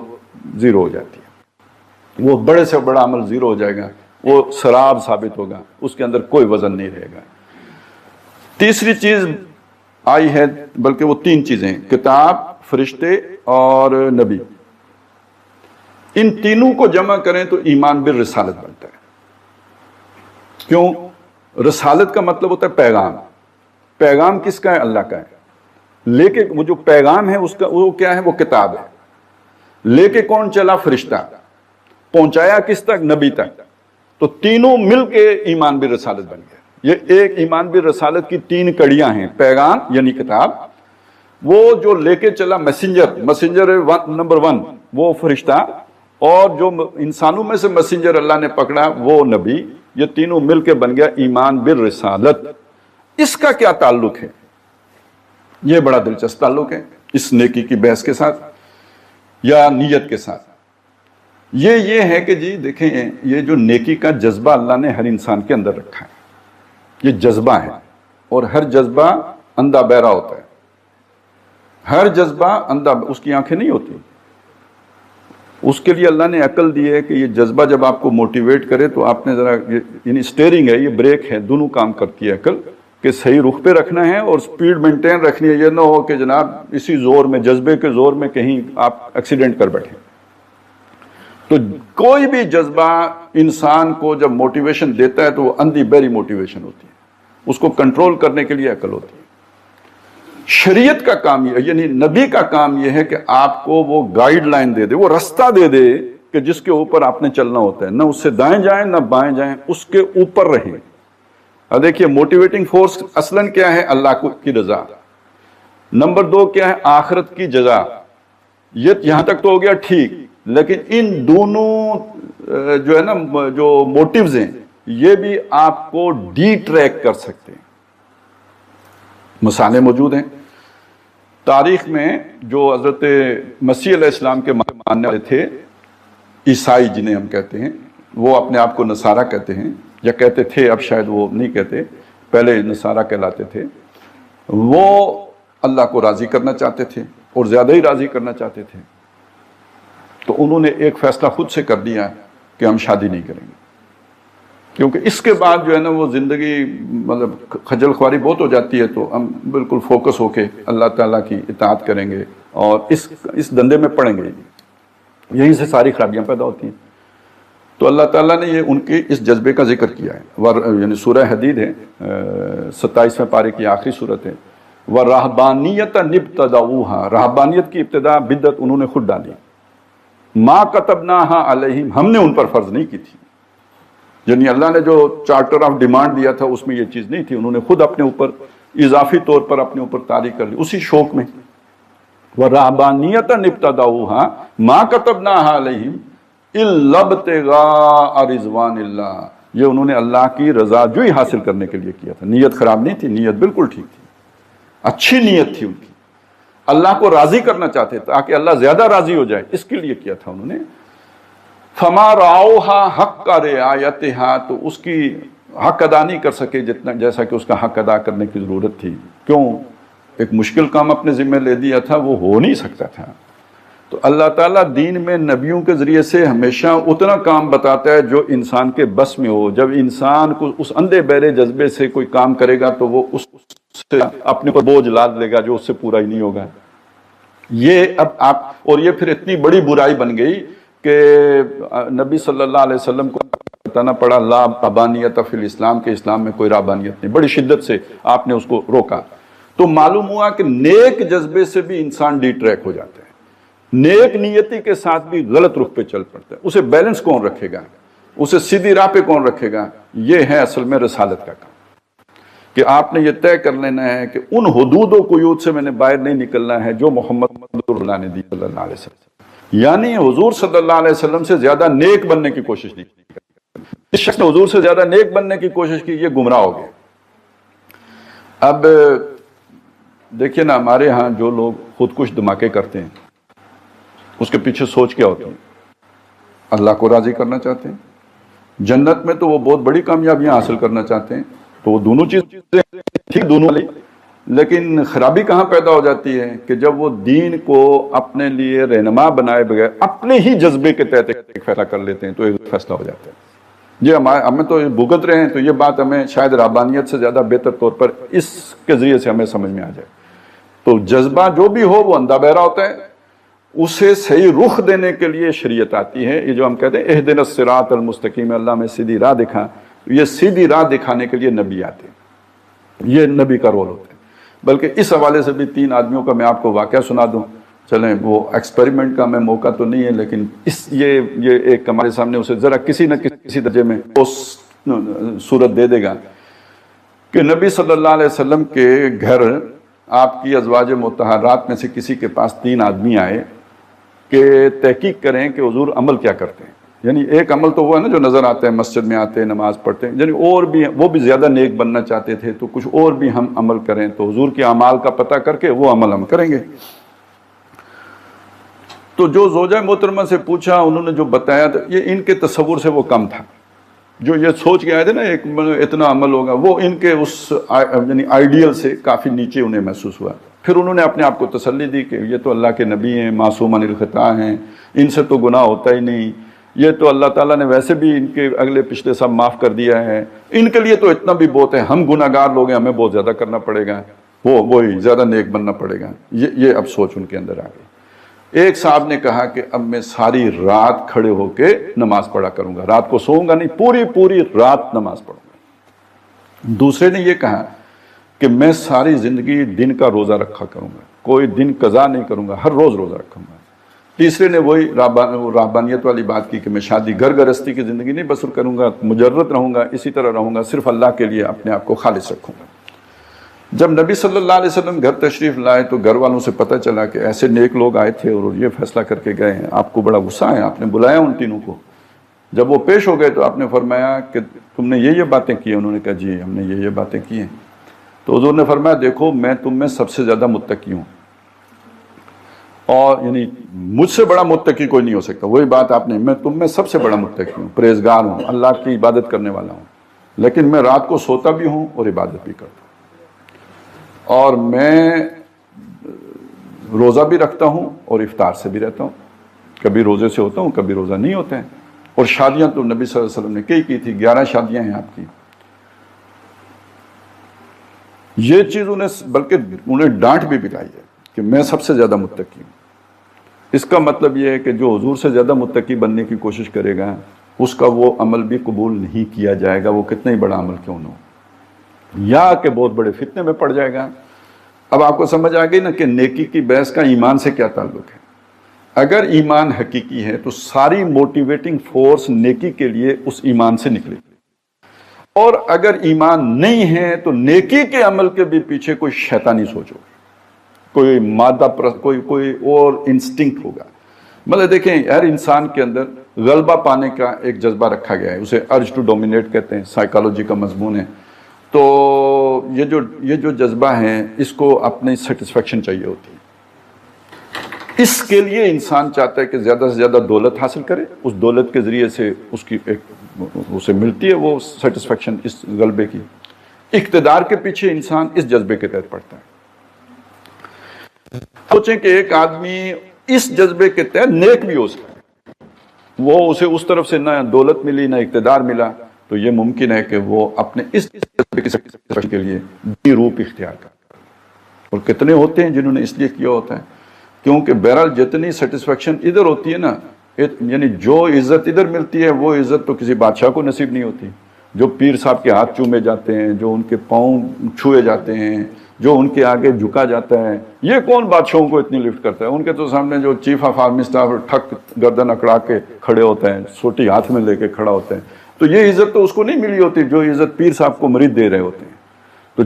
زیرو ہو جاتی ہے، وہ بڑے سے بڑا عمل زیرو ہو جائے گا، وہ سراب ثابت ہوگا، اس کے اندر کوئی وزن نہیں رہے گا۔ تیسری چیز آئی ہے، بلکہ وہ 3 چیزیں، کتاب، فرشتے اور نبی، ان تینوں کو جمع کریں تو ایمان بالرسالت بنتا ہے۔ کیوں؟ رسالت کا مطلب ہوتا ہے پیغام۔ پیغام کس کا ہے؟ اللہ کا ہے۔ لے کے وہ جو پیغام ہے اس کا وہ کیا ہے؟ وہ کتاب ہے۔ لے کے کون چلا؟ فرشتہ۔ پہنچایا کس تک؟ نبی تک۔ تو تینوں مل کے ایمان بالرسالت بن گیا۔ یہ ایک ایمان بالرسالت کی 3 کڑیاں ہیں، پیغام یعنی کتاب، وہ جو لے کے چلا مسنجر نمبر 1 وہ فرشتہ، اور جو انسانوں میں سے مسنجر اللہ نے پکڑا وہ نبی، یہ تینوں مل کے بن گیا ایمان بالرسالت۔ اس کا کیا تعلق ہے؟ یہ بڑا دلچسپ تعلق ہے اس نیکی کی بحث کے ساتھ یا نیت کے ساتھ۔ یہ ہے کہ جی دیکھیں، یہ جو نیکی کا جذبہ اللہ نے ہر انسان کے اندر رکھا ہے، یہ جذبہ ہے، اور ہر جذبہ اندھا بہرا ہوتا ہے۔ ہر جذبہ اندھا، اس کی آنکھیں نہیں ہوتی، اس کے لیے اللہ نے عقل دی ہے کہ یہ جذبہ جب آپ کو موٹیویٹ کرے تو آپ نے ذرا، یعنی اسٹیئرنگ ہے، یہ بریک ہے، دونوں کام کرتی ہے عقل، کہ صحیح رخ پہ رکھنا ہے اور سپیڈ مینٹین رکھنی ہے. یہ نہ ہو کہ جناب اسی زور میں، جذبے کے زور میں کہیں آپ ایکسیڈنٹ کر بیٹھیں. تو کوئی بھی جذبہ انسان کو جب موٹیویشن دیتا ہے تو وہ اندھی بہری موٹیویشن ہوتی ہے، اس کو کنٹرول کرنے کے لیے عقل ہوتی ہے. شریعت کا کام یہ، یعنی نبی کا کام یہ ہے کہ آپ کو وہ گائیڈ لائن دے دے، وہ رستہ دے دے کہ جس کے اوپر آپ نے چلنا ہوتا ہے. نہ اس سے دائیں جائیں نہ بائیں جائیں، اس کے اوپر رہیں. اب دیکھیے موٹیویٹنگ فورس اصلاً کیا ہے؟ اللہ کی رضا. نمبر 2 کیا ہے؟ آخرت کی جزا. یہ یہاں تک تو ہو گیا ٹھیک، لیکن ان دونوں جو ہے نا جو موٹیوز ہیں یہ بھی آپ کو ڈی ٹریک کر سکتے ہیں. مثالیں موجود ہیں تاریخ میں. جو حضرت مسیح علیہ السلام کے ماننے والے تھے، عیسائی جنہیں ہم کہتے ہیں، وہ اپنے آپ کو نصارہ کہتے ہیں یا کہتے تھے، اب شاید وہ نہیں کہتے، پہلے نصارہ کہلاتے تھے. وہ اللہ کو راضی کرنا چاہتے تھے اور زیادہ ہی راضی کرنا چاہتے تھے. تو انہوں نے ایک فیصلہ خود سے کر دیا کہ ہم شادی نہیں کریں گے، کیونکہ اس کے بعد جو ہے نا وہ زندگی مطلب خجل خواری بہت ہو جاتی ہے. تو ہم بالکل فوکس ہو کے اللہ تعالیٰ کی اطاعت کریں گے اور اس دندے میں پڑیں گے. یہیں سے ساری خرابیاں پیدا ہوتی ہیں. تو اللہ تعالیٰ نے یہ ان کے اس جذبے کا ذکر کیا ہے. یعنی سورہ حدید ہے، 27ویں پارے کی آخری صورت ہے. وَرَهْبَانِيَّةً ابْتَدَعُوهَا، رہبانیت کی ابتدا بدعت انہوں نے خود ڈالی. مَا كَتَبْنَاهَا عَلَيْهِمْ، ہم نے ان پر فرض نہیں کی تھی. یعنی اللہ نے جو چارٹر آف ڈیمانڈ دیا تھا اس میں یہ چیز نہیں تھی، انہوں نے خود اپنے اوپر اضافی طور پر اپنے اوپر طاری کر لی اسی شوق میں. وَرَهْبَانِيَّةً ابْتَدَعُوهَا مَا كَتَبْنَاهَا عَلَيْهِمْ إِلَّا ابْتِغَاءَ رِضْوَانِ اللَّهِ، یہ انہوں نے اللہ کی رضا جوئی حاصل کرنے کے لیے کیا تھا. نیت خراب نہیں تھی، نیت بالکل ٹھیک تھی، اچھی نیت تھی ان کی. اللہ کو راضی کرنا چاہتے تاکہ اللہ زیادہ راضی ہو جائے، اس کے لیے کیا تھا انہوں نے. فما رعوها حق رعایتها، تو اس کی حق ادا نہیں کر سکے جتنا جیسا کہ اس کا حق ادا کرنے کی ضرورت تھی. کیوں؟ ایک مشکل کام اپنے ذمہ لے دیا تھا، وہ ہو نہیں سکتا تھا. تو اللہ تعالیٰ دین میں نبیوں کے ذریعے سے ہمیشہ اتنا کام بتاتا ہے جو انسان کے بس میں ہو. جب انسان کو اس اندھے بہرے جذبے سے کوئی کام کرے گا تو وہ اس سے اپنے پر بوجھ لاد لے گا جو اس سے پورا ہی نہیں ہوگا. یہ اب آپ، اور یہ پھر اتنی بڑی برائی بن گئی کہ نبی صلی اللہ علیہ وسلم کو بتانا پڑا لا رہبانیت فی الاسلام، کے اسلام میں کوئی رہبانیت نہیں. بڑی شدت سے آپ نے اس کو روکا. تو معلوم ہوا کہ نیک جذبے سے بھی انسان ڈی ٹریک ہو جاتا ہے، نیک نیتی کے ساتھ بھی غلط رخ پہ چل پڑتا ہے. اسے بیلنس کون رکھے گا؟ اسے سیدھی راہ پہ کون رکھے گا؟ یہ ہے اصل میں رسالت کا کام، کہ آپ نے یہ طے کر لینا ہے کہ ان حدود و قیود سے میں نے باہر نہیں نکلنا ہے جو محمد اللہ نے دی صلی اللہ علیہ وسلم. یعنی حضور صلی اللہ علیہ وسلم سے زیادہ نیک بننے کی کوشش نہیں کی. اس شخص نے حضور سے زیادہ نیک بننے کی کوشش کی، یہ گمراہ ہو گیا. اب دیکھیے نا، ہمارے ہاں جو لوگ خودکش دھماکے کرتے ہیں اس کے پیچھے سوچ کیا ہوتی ہے؟ اللہ کو راضی کرنا چاہتے ہیں. جنت میں تو وہ بہت بڑی کامیابیاں حاصل کرنا چاہتے ہیں. تو وہ دونوں چیزیں ٹھیک، دونوں، لیکن خرابی کہاں پیدا ہو جاتی ہے کہ جب وہ دین کو اپنے لیے رہنما بنائے بغیر اپنے ہی جذبے کے تحت ایک فیصلہ کر لیتے ہیں تو ایک فیصلہ ہو جاتا ہے. یہ ہمیں تو بھگت رہے ہیں، تو یہ بات ہمیں شاید رہبانیت سے زیادہ بہتر طور پر اس کے ذریعے سے ہمیں سمجھ میں آ جائے. تو جذبہ جو بھی ہو وہ اندھا بہرا ہوتا ہے، اسے صحیح رخ دینے کے لیے شریعت آتی ہے. یہ جو ہم کہتے ہیں اہدنا الصراط المستقیم، اللہ میں سیدھی راہ دکھا، یہ سیدھی راہ دکھانے کے لیے نبی آتے ہیں. یہ نبی کا رول ہوتا ہے. بلکہ اس حوالے سے بھی 3 آدمیوں کا میں آپ کو واقعہ سنا دوں. چلیں، وہ ایکسپیریمنٹ کا میں موقع تو نہیں ہے، لیکن یہ ایک ہمارے سامنے اسے ذرا کسی نہ کسی درجے میں صورت دے دے گا کہ نبی صلی اللہ علیہ وسلم کے گھر آپ کی ازواج مطہرات میں سے کسی کے پاس 3 آدمی آئے کہ تحقیق کریں کہ حضور عمل کیا کرتے ہیں. یعنی ایک عمل تو وہ ہے نا جو نظر آتا ہے، مسجد میں آتے ہیں، نماز پڑھتے ہیں، یعنی اور بھی وہ بھی زیادہ نیک بننا چاہتے تھے، تو کچھ اور بھی ہم عمل کریں تو حضور کے اعمال کا پتہ کر کے وہ عمل ہم کریں گے. تو جو زوجہ محترمہ سے پوچھا، انہوں نے جو بتایا تھا یہ ان کے تصور سے وہ کم تھا. جو یہ سوچ کے آئے تھے نا ایک اتنا عمل ہوگا، وہ ان کے اس یعنی آئیڈیل سے کافی نیچے انہیں محسوس ہوا. پھر انہوں نے اپنے آپ کو تسلی دی کہ یہ تو اللہ کے نبی ہیں، معصوم عن الخطا ہیں، ان سے تو گناہ ہوتا ہی نہیں. یہ تو اللہ تعالیٰ نے ویسے بھی ان کے اگلے پچھلے سب معاف کر دیا ہے، ان کے لیے تو اتنا بھی بہت ہے، ہم گناہگار لوگ ہیں، ہمیں بہت زیادہ کرنا پڑے گا، وہی زیادہ نیک بننا پڑے گا۔ یہ اب سوچ ان کے اندر آ گئی۔ ایک صاحب نے کہا کہ اب میں ساری رات کھڑے ہو کے نماز پڑھا کروں گا، رات کو سوؤں گا نہیں، پوری رات نماز پڑھوں گا۔ دوسرے نے یہ کہا کہ میں ساری زندگی دن کا روزہ رکھا کروں گا، کوئی دن قضا نہیں کروں گا، ہر روز روزہ رکھوں گا۔ تیسرے نے وہی رہبانیت والی بات کی کہ میں شادی گھر گرستی کی زندگی نہیں بسر کروں گا، مجرد رہوں گا، اسی طرح رہوں گا، صرف اللہ کے لیے اپنے آپ کو خالص رکھوں گا۔ جب نبی صلی اللہ علیہ وسلم گھر تشریف لائے تو گھر والوں سے پتہ چلا کہ ایسے نیک لوگ آئے تھے اور یہ فیصلہ کر کے گئے ہیں، آپ کو بڑا غصہ ہے، آپ نے بلایا ان تینوں کو۔ جب وہ پیش ہو گئے تو آپ نے فرمایا کہ تم نے یہ باتیں کی؟ انہوں نے کہا جی ہم نے یہ باتیں کی ہیں۔ تو حضور نے فرمایا دیکھو میں تم میں سب سے زیادہ متقی ہوں، اور یعنی مجھ سے بڑا متقی کوئی نہیں ہو سکتا، وہی بات آپ نے، میں تم میں سب سے بڑا متقی ہوں، پرہیزگار ہوں، اللہ کی عبادت کرنے والا ہوں، لیکن میں رات کو سوتا بھی ہوں اور عبادت بھی کرتا ہوں، اور میں روزہ بھی رکھتا ہوں اور افطار سے بھی رہتا ہوں، کبھی روزے سے ہوتا ہوں کبھی روزہ نہیں ہوتے ہیں، اور شادیاں تو نبی صلی اللہ علیہ وسلم نے کئی کی تھی، 11 شادیاں ہیں آپ کی۔ یہ چیز انہیں ڈانٹ بھی پلائی ہے کہ میں سب سے زیادہ متقی ہوں۔ اس کا مطلب یہ ہے کہ جو حضور سے زیادہ متقی بننے کی کوشش کرے گا اس کا وہ عمل بھی قبول نہیں کیا جائے گا، وہ کتنا ہی بڑا عمل کیوں نہ ہو، یا کہ بہت بڑے فتنے میں پڑ جائے گا۔ اب آپ کو سمجھ آ گئی نا کہ نیکی کی بحث کا ایمان سے کیا تعلق ہے۔ اگر ایمان حقیقی ہے تو ساری موٹیویٹنگ فورس نیکی کے لیے اس ایمان سے نکلے گی، اور اگر ایمان نہیں ہے تو نیکی کے عمل کے بھی پیچھے کوئی شیطانی سوچ ہوگی، کوئی مادہ کوئی اور انسٹنکٹ ہوگا۔ مطلب دیکھیں ہر انسان کے اندر غلبہ پانے کا ایک جذبہ رکھا گیا ہے، اسے ارج ٹو ڈومینیٹ کہتے ہیں، سائیکالوجی کا مضمون ہے۔ تو یہ جو جذبہ ہے اس کو اپنی سیٹسفیکشن چاہیے ہوتی ہے، اس کے لیے انسان چاہتا ہے کہ زیادہ سے زیادہ دولت حاصل کرے، اس دولت کے ذریعے سے اسے ملتی ہے وہ سیٹسفیکشن اس غلبے کی۔ اقتدار کے پیچھے انسان اس جذبے کے تحت پڑتا ہے۔ سوچیں کہ ایک آدمی اس جذبے کے تحت نیک بھی ہو سکتا ہے، وہ اسے اس طرف سے نہ دولت ملی نہ اقتدار ملا، تو یہ ممکن ہے کہ وہ اپنے اس جذبے کی سیٹسفیکشن کے لیے بے روپ اختیار کرتا ہے۔ اور کتنے ہوتے ہیں جنہوں نے اس لیے کیا ہوتا ہے، کیونکہ بہرحال جتنی سیٹسفیکشن ادھر ہوتی ہے نا، یعنی جو عزت ادھر ملتی ہے وہ عزت تو کسی بادشاہ کو نصیب نہیں ہوتی۔ جو پیر صاحب کے ہاتھ چومے جاتے ہیں، جو ان کے پاؤں چھوئے جاتے ہیں، جو ان کے آگے جھکا جاتا ہے، یہ کون بادشاہوں کو اتنی لفٹ کرتا ہے؟ ان کے تو سامنے جو چیف آف آرمی اسٹاف ٹھک گردن اکڑا کے کھڑے ہوتے ہیں، سوٹی ہاتھ میں لے کے کھڑا ہوتا ہے، تو یہ عزت تو اس کو نہیں ملی ہوتی جو عزت پیر صاحب کو مرید دے رہے ہوتے ہیں۔ تو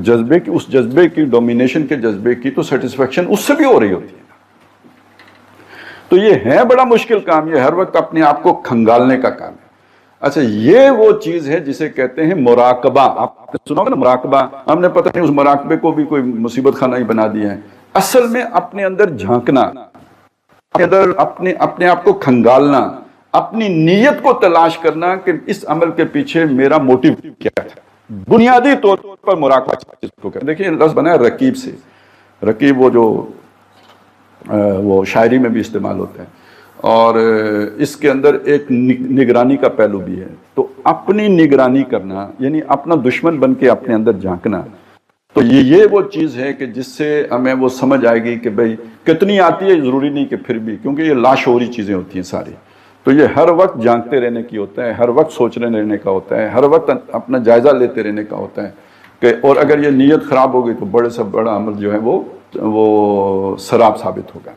اس جذبے کی، ڈومینیشن کے جذبے کی تو سیٹسفیکشن اس سے بھی ہو رہی ہوتی ہے۔ تو یہ ہے بڑا مشکل کام، یہ ہر وقت اپنے آپ کو کھنگالنے کا کام ہے۔ اچھا، یہ وہ چیز ہے جسے کہتے ہیں مراقبہ۔ آپ نے سنا ہوگا نا مراقبہ، ہم نے پتہ نہیں اس مراقبے کو بھی کوئی مصیبت خانہ ہی بنا دیا ہے۔ اصل میں اپنے اندر جھانکنا، اپنے آپ کو کھنگالنا، اپنی نیت کو تلاش کرنا کہ اس عمل کے پیچھے میرا موٹیو کیا ہے۔ بنیادی طور پر مراقبہ چیز کو کہتے ہیں۔ دیکھیں لفظ بنا ہے رقیب سے، رقیب وہ شاعری میں بھی استعمال ہوتا ہے، اور اس کے اندر ایک نگرانی کا پہلو بھی ہے۔ تو اپنی نگرانی کرنا یعنی اپنا دشمن بن کے اپنے اندر جھانکنا، تو یہ وہ چیز ہے کہ جس سے ہمیں وہ سمجھ آئے گی کہ بھئی کتنی آتی ہے، ضروری نہیں کہ پھر بھی، کیونکہ یہ لاشعوری چیزیں ہوتی ہیں ساری۔ تو یہ ہر وقت جھانکتے رہنے کی ہوتا ہے، ہر وقت سوچنے رہنے کا ہوتا ہے، ہر وقت اپنا جائزہ لیتے رہنے کا ہوتا ہے کہ، اور اگر یہ نیت خراب ہو گئی تو بڑے سے بڑا عمل جو ہے وہ سراب ثابت ہوگا۔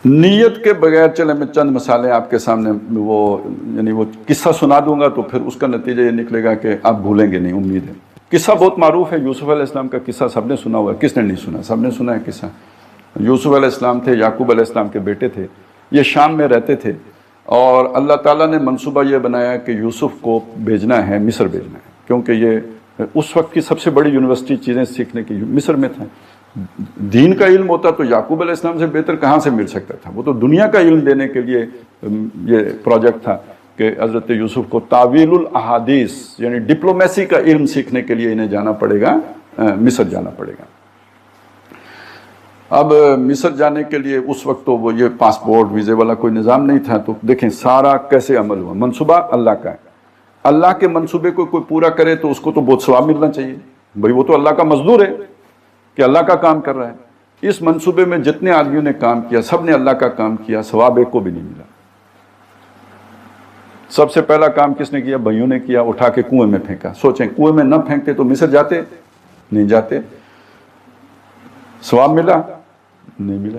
نیت کے بغیر، چلیں میں چند مثالیں آپ کے سامنے وہ قصہ سنا دوں گا تو پھر اس کا نتیجہ یہ نکلے گا کہ آپ بھولیں گے نہیں، امید ہے۔ قصہ بہت معروف ہے، یوسف علیہ السلام کا قصہ سب نے سنا ہوا ہے، کس نے نہیں سنا؟ سب نے سنا ہے قصہ۔ یوسف علیہ السلام تھے، یعقوب علیہ السلام کے بیٹے تھے، یہ شام میں رہتے تھے، اور اللہ تعالیٰ نے منصوبہ یہ بنایا کہ یوسف کو بھیجنا ہے، مصر بھیجنا ہے، کیونکہ یہ اس وقت کی سب سے بڑی یونیورسٹی چیزیں سیکھنے کی مصر میں تھا۔ دین کا علم ہوتا تو یعقوب علیہ السلام سے بہتر کہاں سے مل سکتا تھا؟ وہ تو دنیا کا علم دینے کے لیے یہ پروجیکٹ تھا کہ حضرت یوسف کو تعویل الاحادیث یعنی ڈپلومیسی کا علم سیکھنے کے لیے انہیں جانا پڑے گا، مصر جانا پڑے گا۔ اب مصر جانے کے لیے اس وقت تو وہ یہ پاسپورٹ ویزے والا کوئی نظام نہیں تھا، تو دیکھیں سارا کیسے عمل ہوا. منصوبہ اللہ کا ہے، اللہ کے منصوبے کو کوئی پورا کرے تو اس کو تو بہت ثواب ملنا چاہیے بھائی، وہ تو اللہ کا مزدور ہے کہ اللہ کا کام کر رہا ہے. اس منصوبے میں جتنے آدمیوں نے کام کیا سب نے اللہ کا کام کیا، ثواب ایک کو بھی نہیں ملا. سب سے پہلا کام کس نے کیا؟ بھائیوں نے کیا، اٹھا کے کنویں میں پھینکا. سوچیں کنویں میں نہ پھینکتے تو مصر جاتے؟ نہیں جاتے. ثواب ملا؟ نہیں ملا،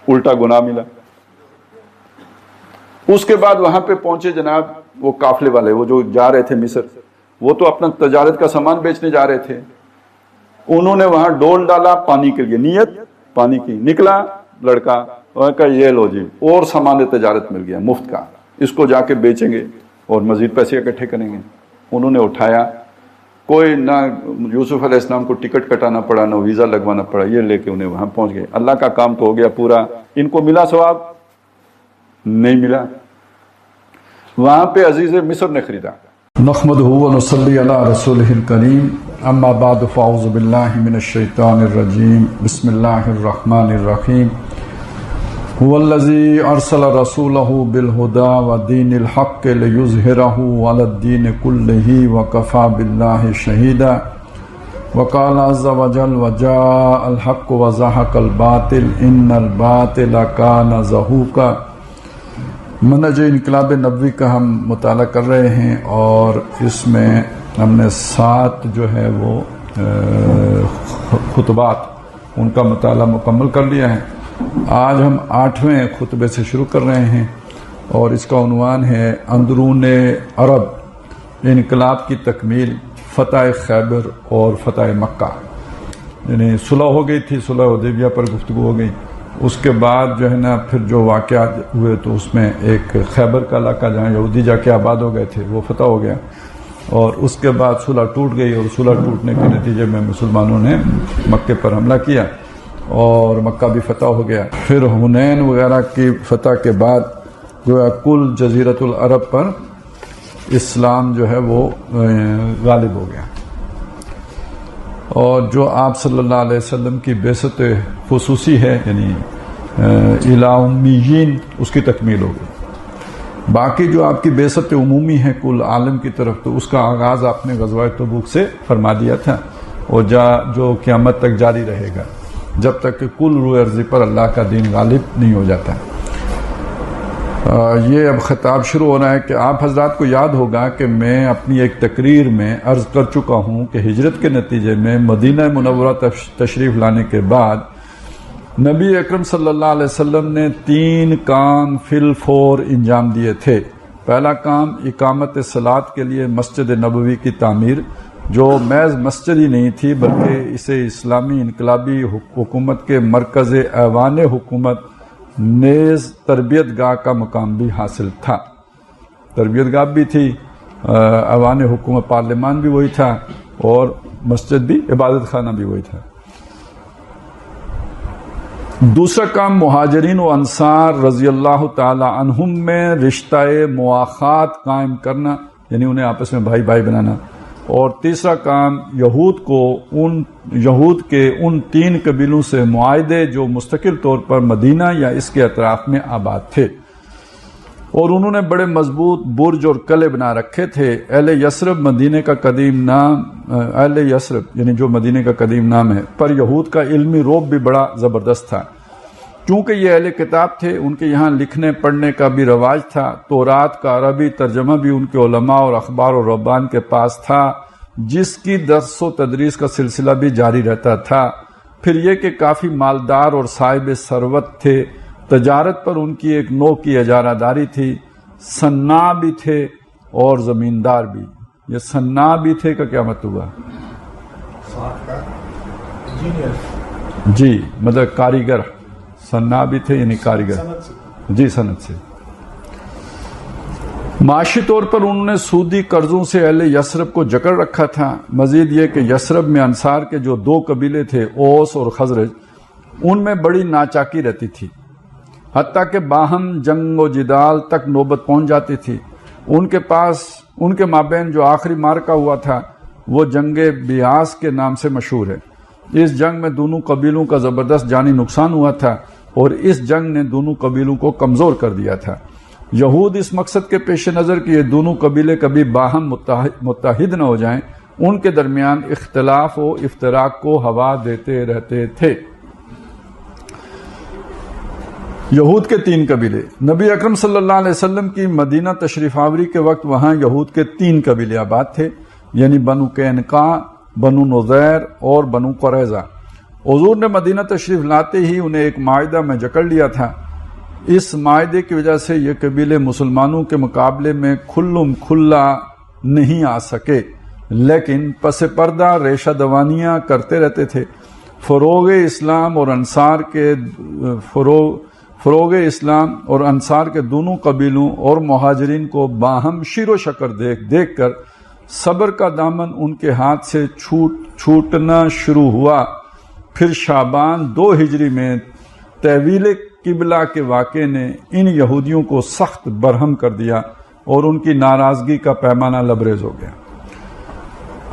الٹا گناہ ملا. اس کے بعد وہاں پہ پہنچے جناب وہ قافلے والے، وہ جو جا رہے تھے مصر، وہ تو اپنا تجارت کا سامان بیچنے جا رہے تھے. انہوں نے وہاں ڈول ڈالا پانی کے لیے، نیت پانی کی. نکلا لڑکا، وہاں کا یہ لو جی اور سامان تجارت مل گیا مفت کا، اس کو جا کے بیچیں گے اور مزید پیسے اکٹھے کریں گے. انہوں نے اٹھایا، کوئی نہ یوسف علیہ السلام کو ٹکٹ کٹانا پڑا نہ ویزا لگوانا پڑا، یہ لے کے انہیں وہاں پہنچ گئے. اللہ کا کام تو ہو گیا پورا. ان کو ملا ثواب؟ نہیں ملا. وہاں پہ عزیز مصر نے خریدا. نحمدہ و نصلی علی رسولہ الکریم، اما بعد فاعوذ باللہ من الشیطان الرجیم، بسم اللہ الرحمن الرحیم. هو الذی ارسل رسولہ بالہدی ودین الحق لیظہرہ علی الدین کلہ وکفی باللہ شہیدا. وقال عز وجل وجاء الحق وزهق الباطل ان الباطل کان زہوقا. منہج انقلاب نبوی کا ہم مطالعہ کر رہے ہیں اور اس میں ہم نے 7 جو ہے وہ خطبات ان کا مطالعہ مکمل کر لیا ہے. آج ہم 8ویں خطبے سے شروع کر رہے ہیں اور اس کا عنوان ہے اندرون عرب، انقلاب کی تکمیل، فتح خیبر اور فتح مکہ. یعنی صلح ہو گئی تھی، صلح حدیبیہ پر گفتگو ہو گئی. اس کے بعد جو ہے نا پھر جو واقعات ہوئے تو اس میں ایک خیبر کا علاقہ جہاں یہودی جا کے آباد ہو گئے تھے وہ فتح ہو گیا، اور اس کے بعد صلح ٹوٹ گئی، اور صلح ٹوٹنے کے نتیجے میں مسلمانوں نے مکے پر حملہ کیا اور مکہ بھی فتح ہو گیا. پھر حنین وغیرہ کی فتح کے بعد گویا کل جزیرۃ العرب پر اسلام جو ہے وہ غالب ہو گیا، اور جو آپ صلی اللہ علیہ وسلم کی بعثت خصوصی ہے یعنی الی امیین، اس کی تکمیل ہو گئی. باقی جو آپ کی بعثت عمومی ہے کل عالم کی طرف، تو اس کا آغاز آپ نے غزوہ تبوک سے فرما دیا تھا، اور جو قیامت تک جاری رہے گا جب تک کہ کل روئے ارضی پر اللہ کا دین غالب نہیں ہو جاتا. یہ اب خطاب شروع ہو رہا ہے کہ آپ حضرات کو یاد ہوگا کہ میں اپنی ایک تقریر میں عرض کر چکا ہوں کہ ہجرت کے نتیجے میں مدینہ منورہ تشریف لانے کے بعد نبی اکرم صلی اللہ علیہ وسلم نے 3 کام فی الفور انجام دیے تھے. پہلا کام اقامت صلاۃ کے لیے مسجد نبوی کی تعمیر، جو محض مسجد ہی نہیں تھی بلکہ اسے اسلامی انقلابی حکومت کے مرکز ایوان حکومت نیز تربیت گاہ کا مقام بھی حاصل تھا. تربیت گاہ بھی تھی، ایوان حکومت پارلیمان بھی وہی تھا، اور مسجد بھی، عبادت خانہ بھی وہی تھا. دوسرا کام مہاجرین و انصار رضی اللہ تعالی عنہم میں رشتہ مواخات قائم کرنا، یعنی انہیں آپس میں بھائی بھائی بنانا. اور تیسرا کام یہود کے ان 3 قبیلوں سے معاہدے جو مستقل طور پر مدینہ یا اس کے اطراف میں آباد تھے، اور انہوں نے بڑے مضبوط برج اور قلعے بنا رکھے تھے. اہل یثرب مدینے کا قدیم نام، اہل یثرب یعنی جو مدینے کا قدیم نام ہے، پر یہود کا علمی رعب بھی بڑا زبردست تھا. چونکہ یہ اہل کتاب تھے، ان کے یہاں لکھنے پڑھنے کا بھی رواج تھا. تورات کا عربی ترجمہ بھی ان کے علماء اور اخبار و رہبان کے پاس تھا، جس کی درس و تدریس کا سلسلہ بھی جاری رہتا تھا. پھر یہ کہ کافی مالدار اور صاحب ثروت تھے. تجارت پر ان کی ایک نوع کی اجارہ داری تھی. صناع بھی تھے اور زمیندار بھی. یہ صناع بھی تھے کا کیا مطلب ہوا؟ جی مطلب کاریگر. صناع بھی تھے یعنی کاریگر، جی صنعت سے. معاشی طور پر انہوں نے سودی قرضوں سے اہل یثرب کو جکڑ رکھا تھا. مزید یہ کہ یثرب میں انصار کے جو 2 قبیلے تھے، اوس اور خزرج، ان میں بڑی ناچاکی رہتی تھی، حتیٰ کہ باہم جنگ و جدال تک نوبت پہنچ جاتی تھی. ان کے مابین جو آخری مارکہ ہوا تھا وہ جنگ بیاس کے نام سے مشہور ہے. اس جنگ میں دونوں قبیلوں کا زبردست جانی نقصان ہوا تھا اور اس جنگ نے دونوں قبیلوں کو کمزور کر دیا تھا۔ یہود اس مقصد کے پیش نظر کہ یہ دونوں قبیلے کبھی باہم متحد نہ ہو جائیں، ان کے درمیان اختلاف و افتراق کو ہوا دیتے رہتے تھے۔ یہود کے 3 قبیلے۔ نبی اکرم صلی اللہ علیہ وسلم کی مدینہ تشریف آوری کے وقت وہاں یہود کے 3 قبیلے آباد تھے، یعنی بنو قینقاع، بنو نضیر اور بنو قریظہ۔ حضور نے مدینہ تشریف لاتے ہی انہیں ایک معاہدہ میں جکڑ لیا تھا۔ اس معاہدے کی وجہ سے یہ قبیلے مسلمانوں کے مقابلے میں کھلم کھلا نہیں آ سکے، لیکن پس پردہ ریشہ دوانیاں کرتے رہتے تھے۔ فروغ اسلام اور انصار کے دونوں قبیلوں اور مہاجرین کو باہم شیر و شکر دیکھ کر صبر کا دامن ان کے ہاتھ سے چھوٹنا شروع ہوا۔ پھر شعبان 2 ہجری میں تحویل قبلہ کے واقعے نے ان یہودیوں کو سخت برہم کر دیا اور ان کی ناراضگی کا پیمانہ لبریز ہو گیا،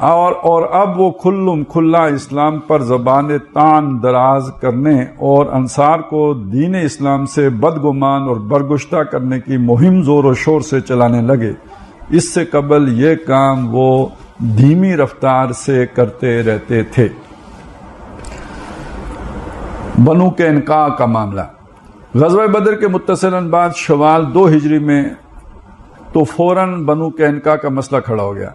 اور اب وہ کھلم کھلا اسلام پر زبان تان دراز کرنے اور انصار کو دین اسلام سے بدگمان اور برگشتہ کرنے کی مہم زور و شور سے چلانے لگے۔ اس سے قبل یہ کام وہ دھیمی رفتار سے کرتے رہتے تھے۔ بنو قینقاع کا معاملہ۔ غزوہ بدر کے متصلاً بعد شوال 2 ہجری میں تو فوراً بنو قینقاع کا مسئلہ کھڑا ہو گیا۔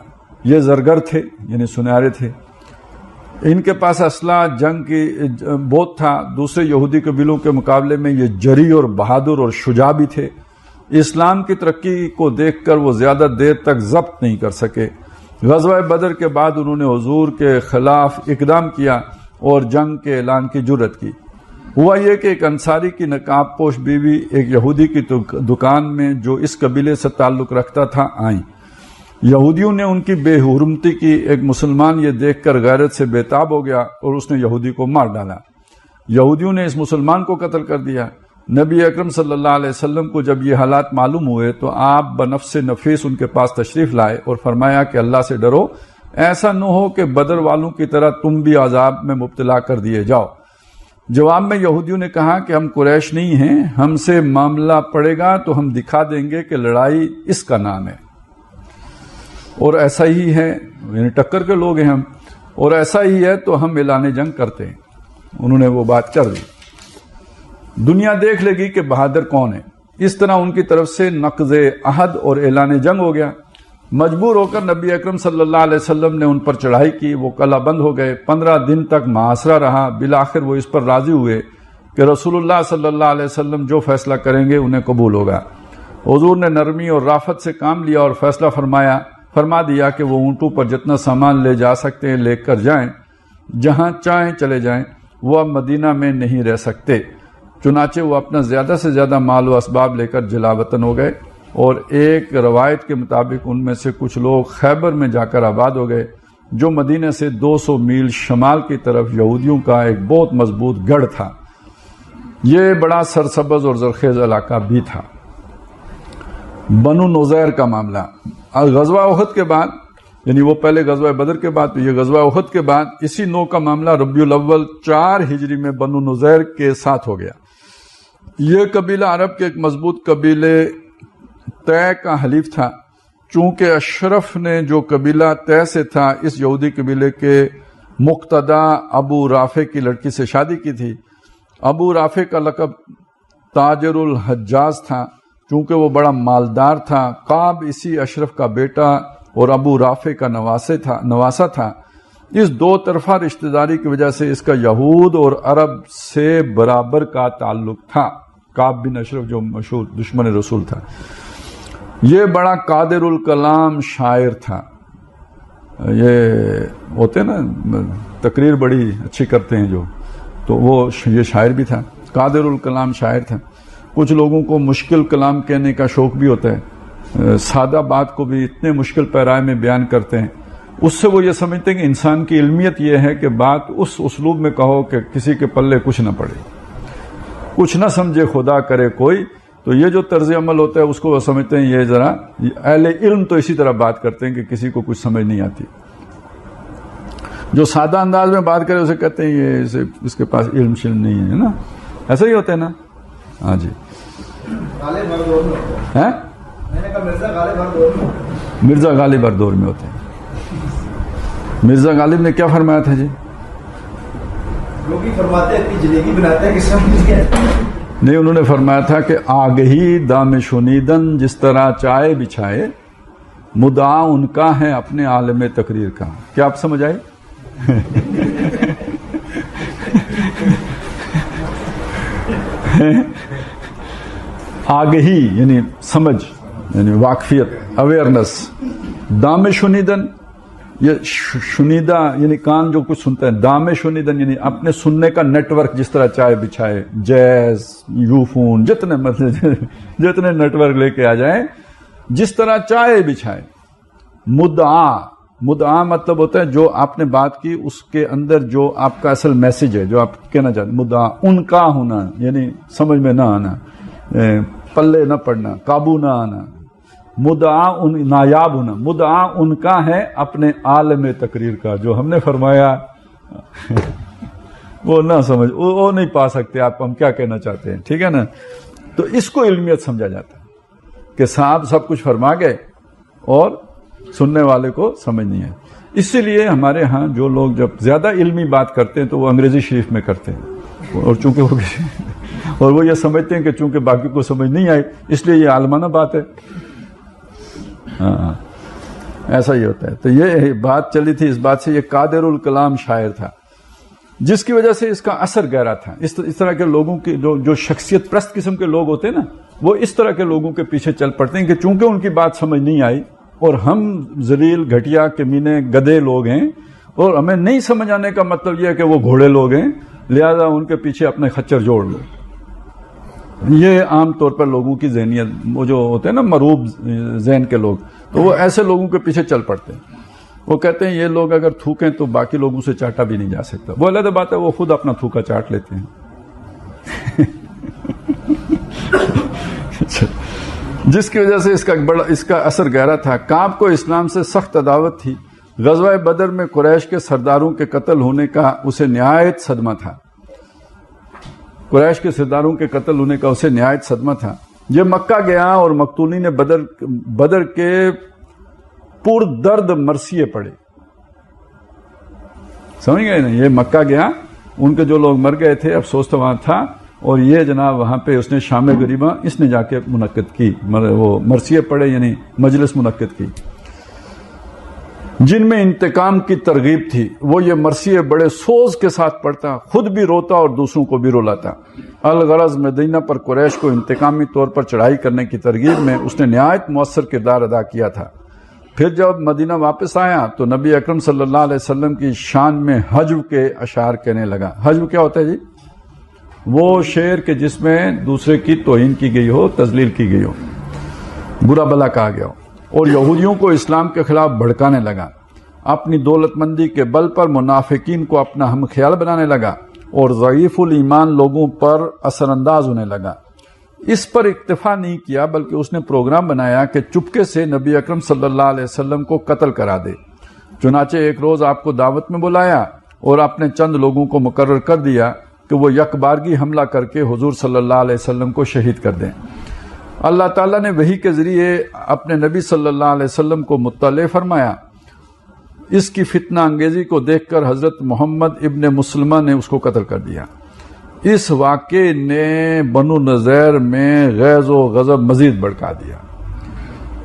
یہ زرگر تھے، یعنی سنیارے تھے، ان کے پاس اسلحہ جنگ کی بہت تھا۔ دوسرے یہودی قبیلوں کے مقابلے میں یہ جری اور بہادر اور شجاع بھی تھے۔ اسلام کی ترقی کو دیکھ کر وہ زیادہ دیر تک ضبط نہیں کر سکے۔ غزوہ بدر کے بعد انہوں نے حضور کے خلاف اقدام کیا اور جنگ کے اعلان کی جرأت کی۔ ہوا یہ کہ ایک انصاری کی نقاب پوش بیوی ایک یہودی کی دکان میں جو اس قبیلے سے تعلق رکھتا تھا آئیں۔ یہودیوں نے ان کی بے حرمتی کی۔ ایک مسلمان یہ دیکھ کر غیرت سے بےتاب ہو گیا اور اس نے یہودی کو مار ڈالا۔ یہودیوں نے اس مسلمان کو قتل کر دیا۔ نبی اکرم صلی اللہ علیہ وسلم کو جب یہ حالات معلوم ہوئے تو آپ بنفس نفیس ان کے پاس تشریف لائے اور فرمایا کہ اللہ سے ڈرو، ایسا نہ ہو کہ بدر والوں کی طرح تم بھی عذاب میں مبتلا کر دیے جاؤ۔ جواب میں یہودیوں نے کہا کہ ہم قریش نہیں ہیں، ہم سے معاملہ پڑے گا تو ہم دکھا دیں گے کہ لڑائی اس کا نام ہے، اور ایسا ہی ہے، یعنی ٹکر کے لوگ ہیں ہم، اور ایسا ہی ہے تو ہم اعلان جنگ کرتے ہیں۔ انہوں نے وہ بات کر دی۔ دنیا دیکھ لے گی کہ بہادر کون ہے۔ اس طرح ان کی طرف سے نقض عہد اور اعلان جنگ ہو گیا۔ مجبور ہو کر نبی اکرم صلی اللہ علیہ وسلم نے ان پر چڑھائی کی۔ وہ قلعہ بند ہو گئے۔ 15 دن تک محاصرہ رہا۔ بالآخر وہ اس پر راضی ہوئے کہ رسول اللہ صلی اللہ علیہ وسلم جو فیصلہ کریں گے انہیں قبول ہوگا۔ حضور نے نرمی اور رافت سے کام لیا اور فیصلہ فرما دیا کہ وہ اونٹوں پر جتنا سامان لے جا سکتے ہیں لے کر جائیں، جہاں چاہیں چلے جائیں، وہ اب مدینہ میں نہیں رہ سکتے۔ چنانچہ وہ اپنا زیادہ سے زیادہ مال و اسباب لے کر جلا وطن ہو گئے، اور ایک روایت کے مطابق ان میں سے کچھ لوگ خیبر میں جا کر آباد ہو گئے، جو مدینہ سے 200 میل شمال کی طرف یہودیوں کا ایک بہت مضبوط گڑھ تھا۔ یہ بڑا سرسبز اور زرخیز علاقہ بھی تھا۔ بنو نضیر کا معاملہ۔ غزوہ احد کے بعد، یعنی وہ پہلے غزوہ بدر کے بعد، یہ غزوہ احد کے بعد اسی نوع کا معاملہ ربیع الاول 4 ہجری میں بنو نضیر کے ساتھ ہو گیا۔ یہ قبیلہ عرب کے ایک مضبوط قبیلے طے کا حلیف تھا۔ چونکہ اشرف نے جو قبیلہ طے سے تھا اس یہودی قبیلے کے مقتدا ابو رافع کی لڑکی سے شادی کی تھی۔ ابو رافع کا لقب تاجر الحجاز تھا، چونکہ وہ بڑا مالدار تھا۔ قاب اسی اشرف کا بیٹا اور ابو رافع کا نواسا تھا۔ اس 2 طرفہ رشتہ داری کی وجہ سے اس کا یہود اور عرب سے برابر کا تعلق تھا۔ قاب بن اشرف جو مشہور دشمن رسول تھا، یہ بڑا قادر الکلام شاعر تھا۔ یہ ہوتے نا تقریر بڑی اچھی کرتے ہیں جو، تو وہ یہ شاعر بھی تھا، قادر الکلام شاعر تھا۔ کچھ لوگوں کو مشکل کلام کہنے کا شوق بھی ہوتا ہے، سادہ بات کو بھی اتنے مشکل پیرائے میں بیان کرتے ہیں۔ اس سے وہ یہ سمجھتے ہیں کہ انسان کی علمیت یہ ہے کہ بات اس اسلوب میں کہو کہ کسی کے پلے کچھ نہ پڑے، کچھ نہ سمجھے خدا کرے کوئی۔ تو یہ جو طرز عمل ہوتا ہے اس کو وہ سمجھتے ہیں یہ ذرا اہل علم تو اسی طرح بات کرتے ہیں کہ کسی کو کچھ سمجھ نہیں آتی۔ جو سادہ انداز میں بات کرے اسے کہتے ہیں یہ اس کے پاس علم شلم نہیں ہے نا, ایسا ہی ہوتا ہے نا. ہاں جی, مرزا غالب ہر دور میں ہوتے ہیں. مرزا غالب نے کیا فرمایا تھا جی؟ لوگ فرماتے ہیں جلیبی بناتے ہیں, نہیں, انہوں نے فرمایا تھا کہ آگہی دام شنیدن جس طرح چائے بچھائے, مدعا ان کا ہے اپنے عالم تقریر کا. کیا آپ سمجھ آئے؟ آگہی یعنی سمجھ, یعنی واقفیت, اویئرنس. دام شنیدن, یہ شنیدہ یعنی کان جو کچھ سنتا ہے. دام شنیدن یعنی اپنے سننے کا نیٹ ورک, جس طرح چائے بچھائے, جیز, یوفون, جتنے نیٹ ورک لے کے آ جائیں, جس طرح چائے بچھائے. مدعا مطلب ہوتا ہے جو آپ نے بات کی اس کے اندر جو آپ کا اصل میسج ہے, جو آپ کہنا چاہتے. مدعا ان کا ہونا یعنی سمجھ میں نہ آنا, پلے نہ پڑنا, قابو نہ آنا. مدعا نایاب ہونا. مدعا ان کا ہے اپنے عالم تقریر کا. جو ہم نے فرمایا وہ نہ سمجھ, وہ نہیں پا سکتے آپ ہم کیا کہنا چاہتے ہیں. ٹھیک ہے نا. تو اس کو علمیت سمجھا جاتا ہے کہ صاحب سب کچھ فرما گئے اور سننے والے کو سمجھ نہیں ہے. اسی لیے ہمارے ہاں جو لوگ جب زیادہ علمی بات کرتے ہیں تو وہ انگریزی شریف میں کرتے ہیں, اور چونکہ وہ یہ سمجھتے ہیں کہ چونکہ باقی کو سمجھ نہیں آئی اس لیے یہ عالمانہ بات ہے. ہاں, ایسا ہی ہوتا ہے. تو یہ بات چلی تھی اس بات سے. یہ قادر الکلام شاعر تھا جس کی وجہ سے اس کا اثر گہرا تھا. اس طرح کے لوگوں کی جو شخصیت پرست قسم کے لوگ ہوتے ہیں نا, وہ اس طرح کے لوگوں کے پیچھے چل پڑتے ہیں کہ چونکہ ان کی بات سمجھ نہیں آئی اور ہم ذلیل, گھٹیا, کمینے, گدے لوگ ہیں اور ہمیں نہیں سمجھ آنے کا مطلب یہ ہے کہ وہ گھوڑے لوگ ہیں, لہذا ان کے پیچھے اپنے خچر جوڑ لو. یہ عام طور پر لوگوں کی ذہنیت, وہ جو ہوتے ہیں نا مروب ذہن کے لوگ, تو وہ ایسے لوگوں کے پیچھے چل پڑتے ہیں. وہ کہتے ہیں یہ لوگ اگر تھوکیں تو باقی لوگوں سے چاٹا بھی نہیں جا سکتا. وہ علیحدہ بات ہے, وہ خود اپنا تھوکا چاٹ لیتے ہیں. جس کی وجہ سے اس کا اثر گہرا تھا. کعب کو اسلام سے سخت عداوت تھی. غزوہ بدر میں قریش کے سرداروں کے قتل ہونے کا اسے نہایت صدمہ تھا. قریش کے سرداروں کے قتل ہونے کا اسے نہایت صدمہ تھا. یہ مکہ گیا اور مقتولین نے بدر کے پر درد مرثیے پڑے. سمجھ گئے نا, یہ مکہ گیا, ان کے جو لوگ مر گئے تھے افسوس تو وہاں تھا, اور یہ جناب وہاں پہ اس نے شام غریبہ اس نے جا کے منعقد کی, وہ مرثیے پڑے یعنی مجلس منعقد کی, جن میں انتقام کی ترغیب تھی. وہ یہ مرثیے بڑے سوز کے ساتھ پڑھتا, خود بھی روتا اور دوسروں کو بھی رلاتا. الغرض مدینہ پر قریش کو انتقامی طور پر چڑھائی کرنے کی ترغیب میں اس نے نہایت مؤثر کردار ادا کیا تھا. پھر جب مدینہ واپس آیا تو نبی اکرم صلی اللہ علیہ وسلم کی شان میں حجو کے اشعار کہنے لگا. حجو کیا ہوتا ہے جی؟ وہ شعر کے جس میں دوسرے کی توہین کی گئی ہو, تذلیل کی گئی ہو, برا بلا کہا گیا ہو, اور یہودیوں کو اسلام کے خلاف بھڑکانے لگا. اپنی دولت مندی کے بل پر منافقین کو اپنا ہم خیال بنانے لگا اور ضعیف الایمان لوگوں پر اثر انداز ہونے لگا. اس پر اکتفا نہیں کیا بلکہ اس نے پروگرام بنایا کہ چپکے سے نبی اکرم صلی اللہ علیہ وسلم کو قتل کرا دے. چنانچہ ایک روز آپ کو دعوت میں بلایا اور اپنے چند لوگوں کو مقرر کر دیا کہ وہ یک بارگی حملہ کر کے حضور صلی اللہ علیہ وسلم کو شہید کر دیں. اللہ تعالیٰ نے وحی کے ذریعے اپنے نبی صلی اللہ علیہ وسلم کو مطلع فرمایا. اس کی فتنہ انگیزی کو دیکھ کر حضرت محمد ابن مسلمہ نے اس کو قتل کر دیا. اس واقعے نے بنو نذیر میں غیظ و غضب مزید بڑھا دیا.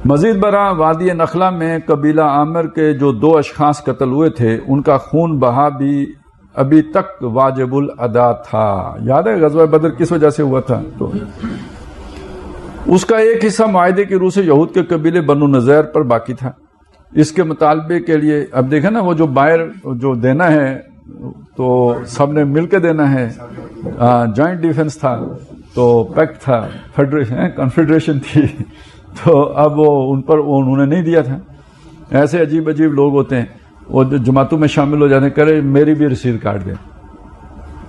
مزید برآں وادی نخلہ میں قبیلہ عامر کے جو 2 اشخاص قتل ہوئے تھے ان کا خون بہا بھی ابھی تک واجب الادا تھا. یاد ہے غزوہ بدر کس وجہ سے ہوا تھا؟ تو اس کا ایک حصہ معاہدے کی روح سے یہود کے قبیلے بنو نذیر پر باقی تھا. اس کے مطالبے کے لیے اب دیکھیں نا, وہ جو باہر جو دینا ہے تو سب نے مل کے دینا ہے. جوائنٹ ڈیفنس تھا, تو پیکٹ تھا, فیڈریشن کنفیڈریشن تھی, تو اب وہ ان پر انہوں نے نہیں دیا تھا. ایسے عجیب عجیب لوگ ہوتے ہیں, وہ جماعتوں میں شامل ہو جانے کرے میری بھی رسید کاٹ دیں.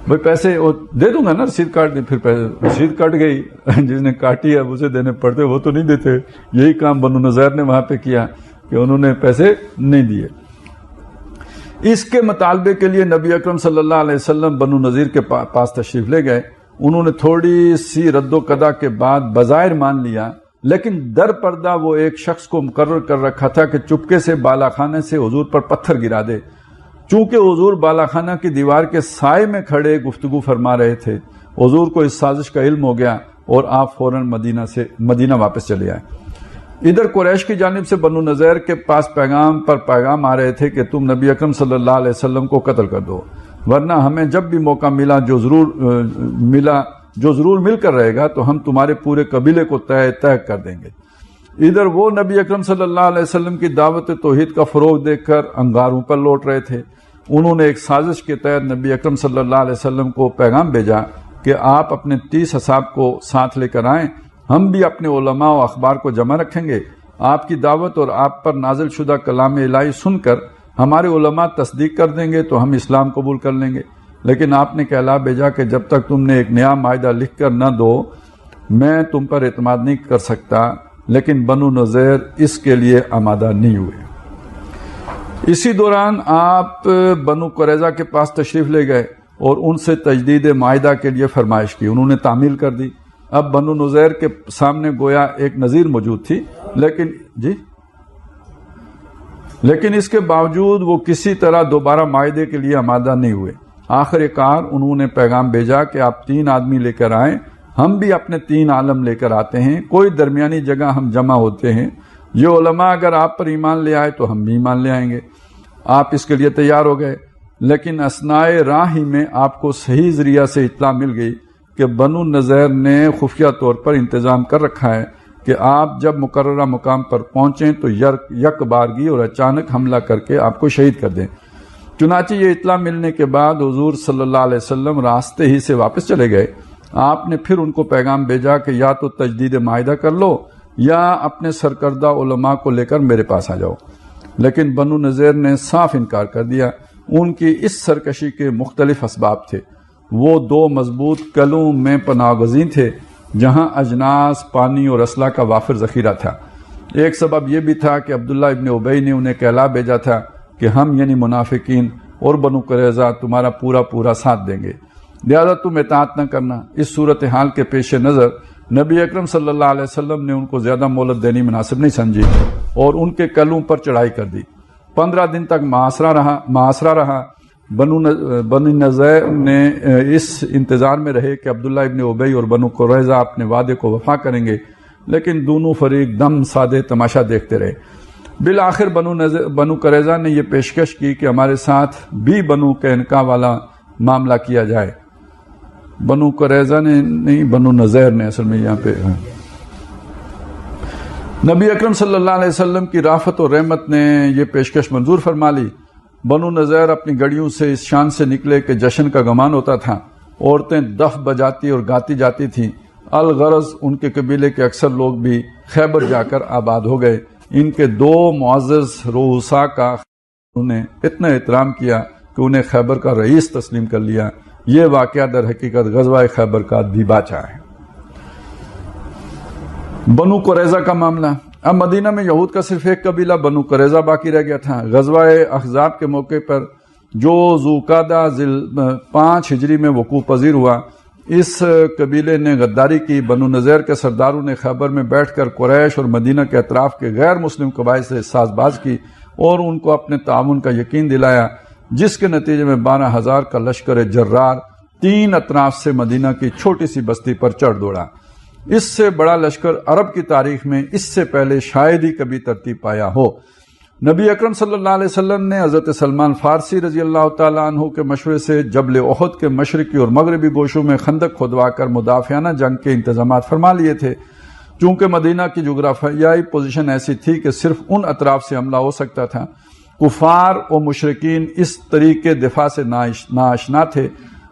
بھائی پیسے وہ دے دوں گا نا, رسید کاٹ دیں. پھر رسید کٹ گئی, جس نے کاٹی ہے اسے دینے پڑتے, وہ تو نہیں دیتے. یہی کام بنو نذیر نے وہاں پہ کیا کہ انہوں نے پیسے نہیں دیے. اس کے مطالبے کے لیے نبی اکرم صلی اللہ علیہ وسلم بنو نذیر کے پاس تشریف لے گئے. انہوں نے تھوڑی سی رد و قدا کے بعد بظاہر مان لیا، لیکن در پردہ وہ ایک شخص کو مقرر کر رکھا تھا کہ چپکے سے بالا خانے سے حضور پر پتھر گرا دے. چونکہ حضور بالا خانہ کی دیوار کے سائے میں کھڑے گفتگو فرما رہے تھے، حضور کو اس سازش کا علم ہو گیا اور آپ فوراً مدینہ واپس چلے آئے. ادھر قریش کی جانب سے بنو نذیر کے پاس پیغام آ رہے تھے کہ تم نبی اکرم صلی اللہ علیہ وسلم کو قتل کر دو، ورنہ ہمیں جب بھی موقع ملا جو ضرور مل کر رہے گا تو ہم تمہارے پورے قبیلے کو طے کر دیں گے. ادھر وہ نبی اکرم صلی اللہ علیہ وسلم کی دعوت توحید کا فروغ دیکھ کر انگاروں پر لوٹ رہے تھے. انہوں نے ایک سازش کے تحت نبی اکرم صلی اللہ علیہ وسلم کو پیغام بھیجا کہ آپ اپنے 30 اصحاب کو ساتھ لے کر آئیں، ہم بھی اپنے علماء و اخبار کو جمع رکھیں گے. آپ کی دعوت اور آپ پر نازل شدہ کلام الہی سن کر ہمارے علماء تصدیق کر دیں گے تو ہم اسلام قبول کر لیں گے. لیکن آپ نے کہلا بھیجا کہ جب تک تم نے ایک نیا معاہدہ لکھ کر نہ دو میں تم پر اعتماد نہیں کر سکتا. لیکن بنو نذیر اس کے لیے آمادہ نہیں ہوئے. اسی دوران آپ بنو قریظہ کے پاس تشریف لے گئے اور ان سے تجدید معاہدہ کے لیے فرمائش کی. انہوں نے تعمیل کر دی. اب بنو نذیر کے سامنے گویا ایک نذیر موجود تھی، لیکن اس کے باوجود وہ کسی طرح دوبارہ معاہدے کے لیے آمادہ نہیں ہوئے. آخر کار انہوں نے پیغام بھیجا کہ آپ 3 آدمی لے کر آئیں، ہم بھی اپنے 3 عالم لے کر آتے ہیں، کوئی درمیانی جگہ ہم جمع ہوتے ہیں. یہ علماء اگر آپ پر ایمان لے آئے تو ہم بھی ایمان لے آئیں گے. آپ اس کے لیے تیار ہو گئے. لیکن اثناء راہ ہی میں آپ کو صحیح ذریعہ سے اطلاع مل گئی کہ بنو نذیر نے خفیہ طور پر انتظام کر رکھا ہے کہ آپ جب مقررہ مقام پر پہنچیں تو یک بارگی اور اچانک حملہ کر کے آپ کو شہید کر دیں. چنانچہ یہ اطلاع ملنے کے بعد حضور صلی اللہ علیہ وسلم راستے ہی سے واپس چلے گئے. آپ نے پھر ان کو پیغام بھیجا کہ یا تو تجدید معاہدہ کر لو یا اپنے سرکردہ علماء کو لے کر میرے پاس آ جاؤ. لیکن بنو نذیر نے صاف انکار کر دیا. ان کی اس سرکشی کے مختلف اسباب تھے. وہ 2 مضبوط قلعوں میں پناہ گزین تھے جہاں اجناس، پانی اور اسلحہ کا وافر ذخیرہ تھا. ایک سبب یہ بھی تھا کہ عبداللہ ابن ابی نے انہیں کہلا بھیجا تھا کہ ہم یعنی منافقین اور بنو قریظہ تمہارا پورا ساتھ دیں گے، لہذا تم اطاعت نہ کرنا. اس صورتحال کے پیش نظر نبی اکرم صلی اللہ علیہ وسلم نے ان کو زیادہ مہلت دینی مناسب نہیں سمجھی اور ان کے قلعوں پر چڑھائی کر دی. 15 دن تک محاصرہ رہا. بنو نذیر نے اس انتظار میں رہے کہ عبداللہ ابن ابی اور بنو قریظہ اپنے وعدے کو وفا کریں گے، لیکن دونوں فریق دم سادے تماشا دیکھتے رہے. بالآخر بنو قریظہ نے یہ پیشکش کی کہ ہمارے ساتھ بھی بنو قینقاع والا معاملہ کیا جائے. بنو قریظہ نے نہیں، بنو نذیر نے اصل میں یہاں پہ. نبی اکرم صلی اللہ علیہ وسلم کی رافت اور رحمت نے یہ پیشکش منظور فرما لی. بنو نذیر اپنی گڑیوں سے اس شان سے نکلے کہ جشن کا گمان ہوتا تھا. عورتیں دف بجاتی اور گاتی جاتی تھیں. الغرض ان کے قبیلے کے اکثر لوگ بھی خیبر جا کر آباد ہو گئے. ان کے 2 معزز رؤسا کا انہوں نے اتنا احترام کیا کہ انہیں خیبر کا رئیس تسلیم کر لیا. یہ واقعہ در حقیقت غزوہ خیبر کا دیباچہ ہے. بنو قریظہ کا معاملہ. اب مدینہ میں یہود کا صرف ایک قبیلہ بنو قریظہ باقی رہ گیا تھا. غزوہ احزاب کے موقع پر جو ذوالقعدہ 5 ہجری میں وقوع پذیر ہوا، اس قبیلے نے غداری کی. بنو نذیر کے سرداروں نے خیبر میں بیٹھ کر قریش اور مدینہ کے اطراف کے غیر مسلم قبائل سے ساز باز کی اور ان کو اپنے تعاون کا یقین دلایا، جس کے نتیجے میں 12,000 کا لشکر جرار 3 اطراف سے مدینہ کی چھوٹی سی بستی پر چڑھ دوڑا. اس سے بڑا لشکر عرب کی تاریخ میں اس سے پہلے شاید ہی کبھی ترتیب پایا ہو. نبی اکرم صلی اللہ علیہ وسلم نے حضرت سلمان فارسی رضی اللہ تعالیٰ عنہ کے مشورے سے جبل احد کے مشرقی اور مغربی گوشوں میں خندق کھودوا کر مدافعانہ جنگ کے انتظامات فرما لیے تھے. چونکہ مدینہ کی جغرافیائی پوزیشن ایسی تھی کہ صرف ان اطراف سے حملہ ہو سکتا تھا، کفار و مشرکین اس طریقے دفاع سے ناآشنا تھے.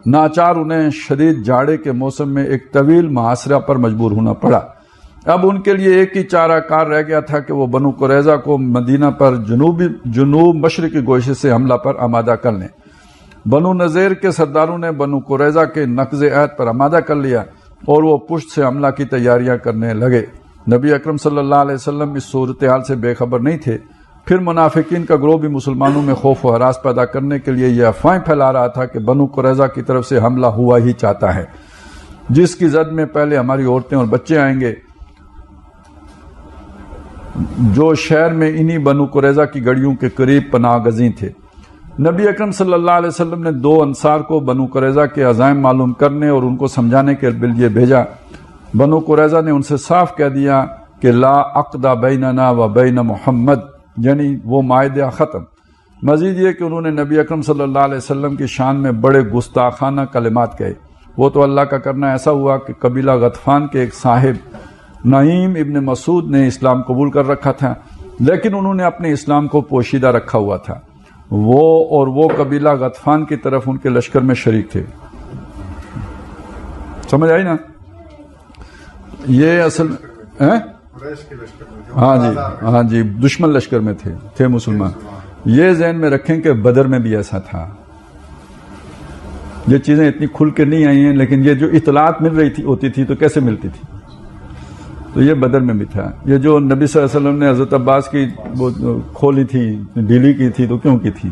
ناچار انہیں شدید جاڑے کے موسم میں ایک طویل محاصرہ پر مجبور ہونا پڑا. اب ان کے لیے ایک ہی چارہ کار رہ گیا تھا کہ وہ بنو قریظہ کو مدینہ پر جنوب مشرقی گوشے سے حملہ پر آمادہ کر لیں. بنو نذیر کے سرداروں نے بنو قریظہ کے نقض عہد پر آمادہ کر لیا اور وہ پشت سے حملہ کی تیاریاں کرنے لگے. نبی اکرم صلی اللہ علیہ وسلم اس صورتحال سے بے خبر نہیں تھے. پھر منافقین کا گروہ بھی مسلمانوں میں خوف و ہراس پیدا کرنے کے لیے یہ افواہیں پھیلا رہا تھا کہ بنو قریظہ کی طرف سے حملہ ہوا ہی چاہتا ہے، جس کی زد میں پہلے ہماری عورتیں اور بچے آئیں گے، جو شہر میں انہی بنو قریظہ کی گڑیوں کے قریب پناہ گزیں تھے۔ نبی اکرم صلی اللہ علیہ وسلم نے 2 انصار کو بنو قریظہ کے عزائم معلوم کرنے اور ان کو سمجھانے کے لیے بھیجا۔ بنو قریظہ نے ان سے صاف کہہ دیا کہ لا عقد بیننا و بین محمد، یعنی وہ معاہدہ ختم۔ مزید یہ کہ انہوں نے نبی اکرم صلی اللہ علیہ وسلم کی شان میں بڑے گستاخانہ کلمات کہے۔ وہ تو اللہ کا کرنا ایسا ہوا کہ قبیلہ غطفان کے ایک صاحب نعیم ابن مسعود نے اسلام قبول کر رکھا تھا، لیکن انہوں نے اپنے اسلام کو پوشیدہ رکھا ہوا تھا۔ وہ قبیلہ غطفان کی طرف ان کے لشکر میں شریک تھے۔ سمجھ آئی نا؟ یہ اصل ہاں جی دشمن لشکر میں تھے مسلمان۔ یہ ذہن میں رکھیں کہ بدر میں بھی ایسا تھا۔ یہ چیزیں اتنی کھل کے نہیں آئی ہیں، لیکن یہ جو اطلاعات مل رہی ہوتی تھی تو کیسے ملتی تھی؟ تو یہ بدر میں بھی تھا۔ یہ جو نبی صلی اللہ علیہ وسلم نے حضرت عباس کی وہ کھولی تھی، ڈھیلی کی تھی، تو کیوں کی تھی؟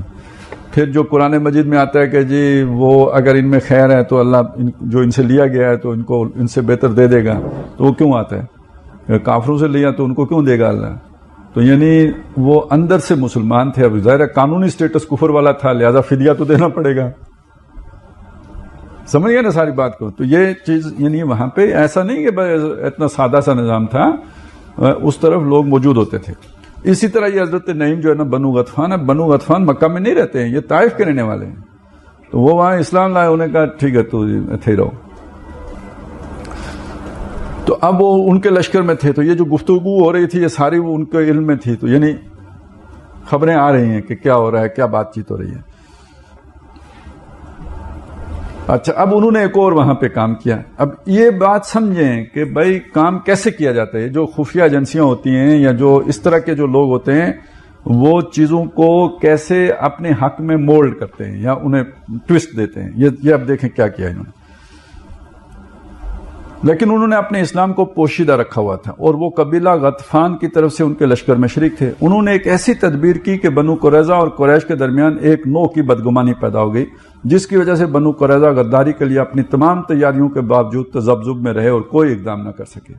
پھر جو قرآن مجید میں آتا ہے کہ جی وہ اگر ان میں خیر ہے تو اللہ جو ان سے لیا گیا ہے تو ان کو ان سے بہتر دے دے گا، تو وہ کیوں آتا ہے؟ کافروں سے لیا تو ان کو کیوں دے گا اللہ؟ تو یعنی وہ اندر سے مسلمان تھے، اب ظاہر قانونی سٹیٹس کفر والا تھا، لہذا فدیہ تو دینا پڑے گا۔ سمجھ گئے نا ساری بات کو؟ تو یہ چیز یعنی وہاں پہ ایسا نہیں کہ اتنا سادہ سا نظام تھا، اس طرف لوگ موجود ہوتے تھے۔ اسی طرح یہ حضرت نعیم جو ہے نا بنو غطفان ہے، بنو غطفان مکہ میں نہیں رہتے ہیں، یہ طائف کے رہنے والے ہیں، تو وہ وہاں اسلام لائے، انہوں نے کہا ٹھیک ہے تو اتھے رہو۔ تو اب وہ ان کے لشکر میں تھے، تو یہ جو گفتگو ہو رہی تھی یہ ساری وہ ان کے علم میں تھی، تو یعنی خبریں آ رہی ہیں کہ کیا ہو رہا ہے، کیا بات چیت ہو رہی ہے۔ اچھا، اب انہوں نے ایک اور وہاں پہ کام کیا۔ اب یہ بات سمجھیں کہ بھائی کام کیسے کیا جاتا ہے۔ جو خفیہ ایجنسیاں ہوتی ہیں یا جو اس طرح کے جو لوگ ہوتے ہیں، وہ چیزوں کو کیسے اپنے حق میں مولڈ کرتے ہیں یا انہیں ٹویسٹ دیتے ہیں۔ یہ اب دیکھیں کیا کیا انہوں نے۔ لیکن انہوں نے اپنے اسلام کو پوشیدہ رکھا ہوا تھا، اور وہ قبیلہ غطفان کی طرف سے ان کے لشکر میں شریک تھے۔ انہوں نے ایک ایسی تدبیر کی کہ بنو قریظہ اور قریش کے درمیان ایک نوع کی بدگمانی پیدا ہو گئی، جس کی وجہ سے بنو قریظہ غداری کے لیے اپنی تمام تیاریوں کے باوجود تذبذب میں رہے اور کوئی اقدام نہ کر سکے۔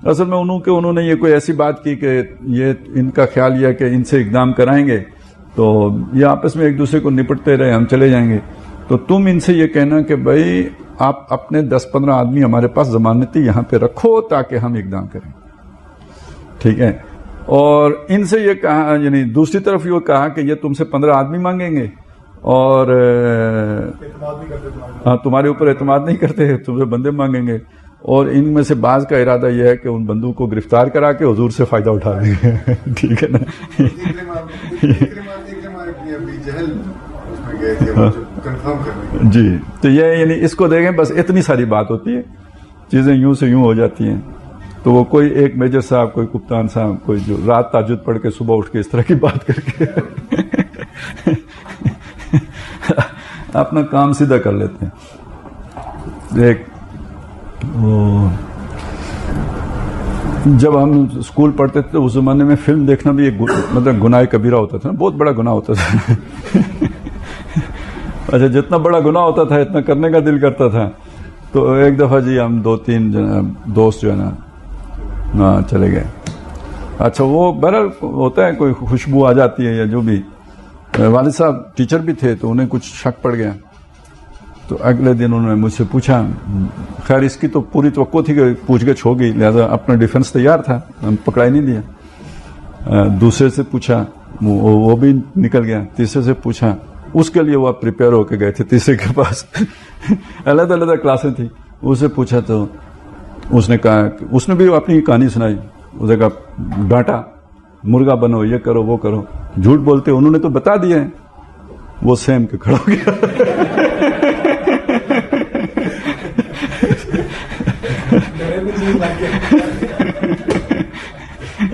اصل میں انہوں نے یہ کوئی ایسی بات کی کہ یہ ان کا خیال یہ ہے کہ ان سے اقدام کرائیں گے تو یہ آپس میں ایک دوسرے کو نپٹتے رہے، ہم چلے جائیں گے، تو تم ان سے یہ کہنا کہ بھائی آپ اپنے 10-15 آدمی ہمارے پاس ضمانتی یہاں پہ رکھو تاکہ ہم اقدام کریں، ٹھیک ہے؟ اور ان سے یہ کہا، یعنی دوسری طرف یہ کہا کہ یہ تم سے 15 آدمی مانگیں گے اور تمہارے اوپر اعتماد نہیں کرتے، تم سے بندے مانگیں گے، اور ان میں سے بعض کا ارادہ یہ ہے کہ ان بندوں کو گرفتار کرا کے حضور سے فائدہ اٹھا لیں گے، ٹھیک ہے نا؟ جی، تو یہ یعنی اس کو دیکھیں، بس اتنی ساری بات ہوتی ہے، چیزیں یوں سے یوں ہو جاتی ہیں۔ تو وہ کوئی ایک میجر صاحب، کوئی کپتان صاحب، کوئی جو رات تہجد پڑھ کے صبح اٹھ کے اس طرح کی بات کر کے اپنا کام سیدھا کر لیتے ہیں۔ ایک جب ہم اسکول پڑھتے تھے اس زمانے میں فلم دیکھنا بھی ایک مطلب گناہ کبیرہ ہوتا تھا، بہت بڑا گناہ ہوتا تھا۔ اچھا، جتنا بڑا گناہ ہوتا تھا اتنا کرنے کا دل کرتا تھا۔ تو ایک دفعہ جی ہم 2-3 دوست جو ہے نا چلے گئے۔ اچھا، وہ بہرحال ہوتا ہے، کوئی خوشبو آ جاتی ہے یا جو بھی۔ والد صاحب ٹیچر بھی تھے تو انہیں کچھ شک پڑ گیا، تو اگلے دن انہوں نے مجھ سے پوچھا، خیر اس کی تو پوری توقع تھی کہ پوچھ گچھ ہوگی، لہذا اپنا ڈیفنس تیار تھا، ہم پکڑائی نہیں دیا۔ دوسرے سے پوچھا، وہ بھی نکل گیا۔ تیسرے سے پوچھا، اس کے لیے وہ پریپیئر ہو کے گئے تھے تیسرے کے پاس، علیحدہ علیحدہ کلاسیں تھیں۔ اسے پوچھا تو اس نے کہا، اس نے بھی اپنی کہانی سنائی، اس نے کہا ڈانٹا، مرغا بنو، یہ کرو وہ کرو، جھوٹ بولتے، انہوں نے تو بتا دیا ہے۔ وہ سیم کے کھڑا ہو گیا۔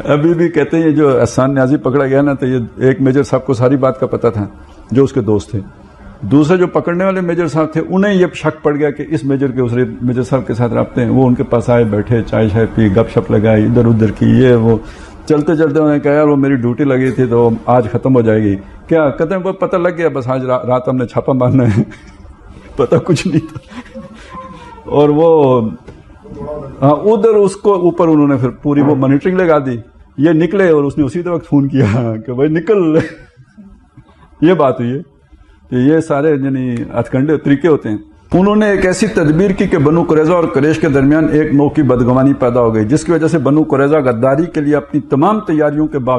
ابھی بھی کہتے ہیں جو احسان نیازی پکڑا گیا نا، تو یہ ایک میجر صاحب کو ساری بات کا پتا تھا جو اس کے دوست تھے۔ دوسرے جو پکڑنے والے میجر صاحب تھے انہیں یہ شک پڑ گیا کہ اس میجر کے دوسرے میجر صاحب کے ساتھ رابطے ہیں۔ وہ ان کے پاس آئے، بیٹھے، چائے شائے پی، گپ شپ لگائی، ادھر ادھر کی، یہ وہ، چلتے چلتے انہوں نے کہا یار وہ میری ڈیوٹی لگی تھی تو آج ختم ہو جائے گی. کیا کہتے ہیں پتہ لگ گیا بس آج رات ہم نے چھاپا مارنا ہے. پتہ کچھ نہیں تھا. اور وہ ادھر اس کو اوپر انہوں نے پھر پوری وہ مانیٹرنگ لگا دی. یہ نکلے اور اس نے اسی وقت فون کیا کہ بھائی نکل. یہ بات ہوئی ہے کہ یہ سارے یعنی ہتھ کنڈے طریقے ہوتے ہیں. انہوں نے ایک ایسی تدبیر کی کہ بنو قریظہ اور قریش کے درمیان ایک نوع کی بدگمانی پیدا ہو گئی، جس کی وجہ سے بنو قریظہ غداری کے لیے اپنی تمام تیاریوں کے باوجود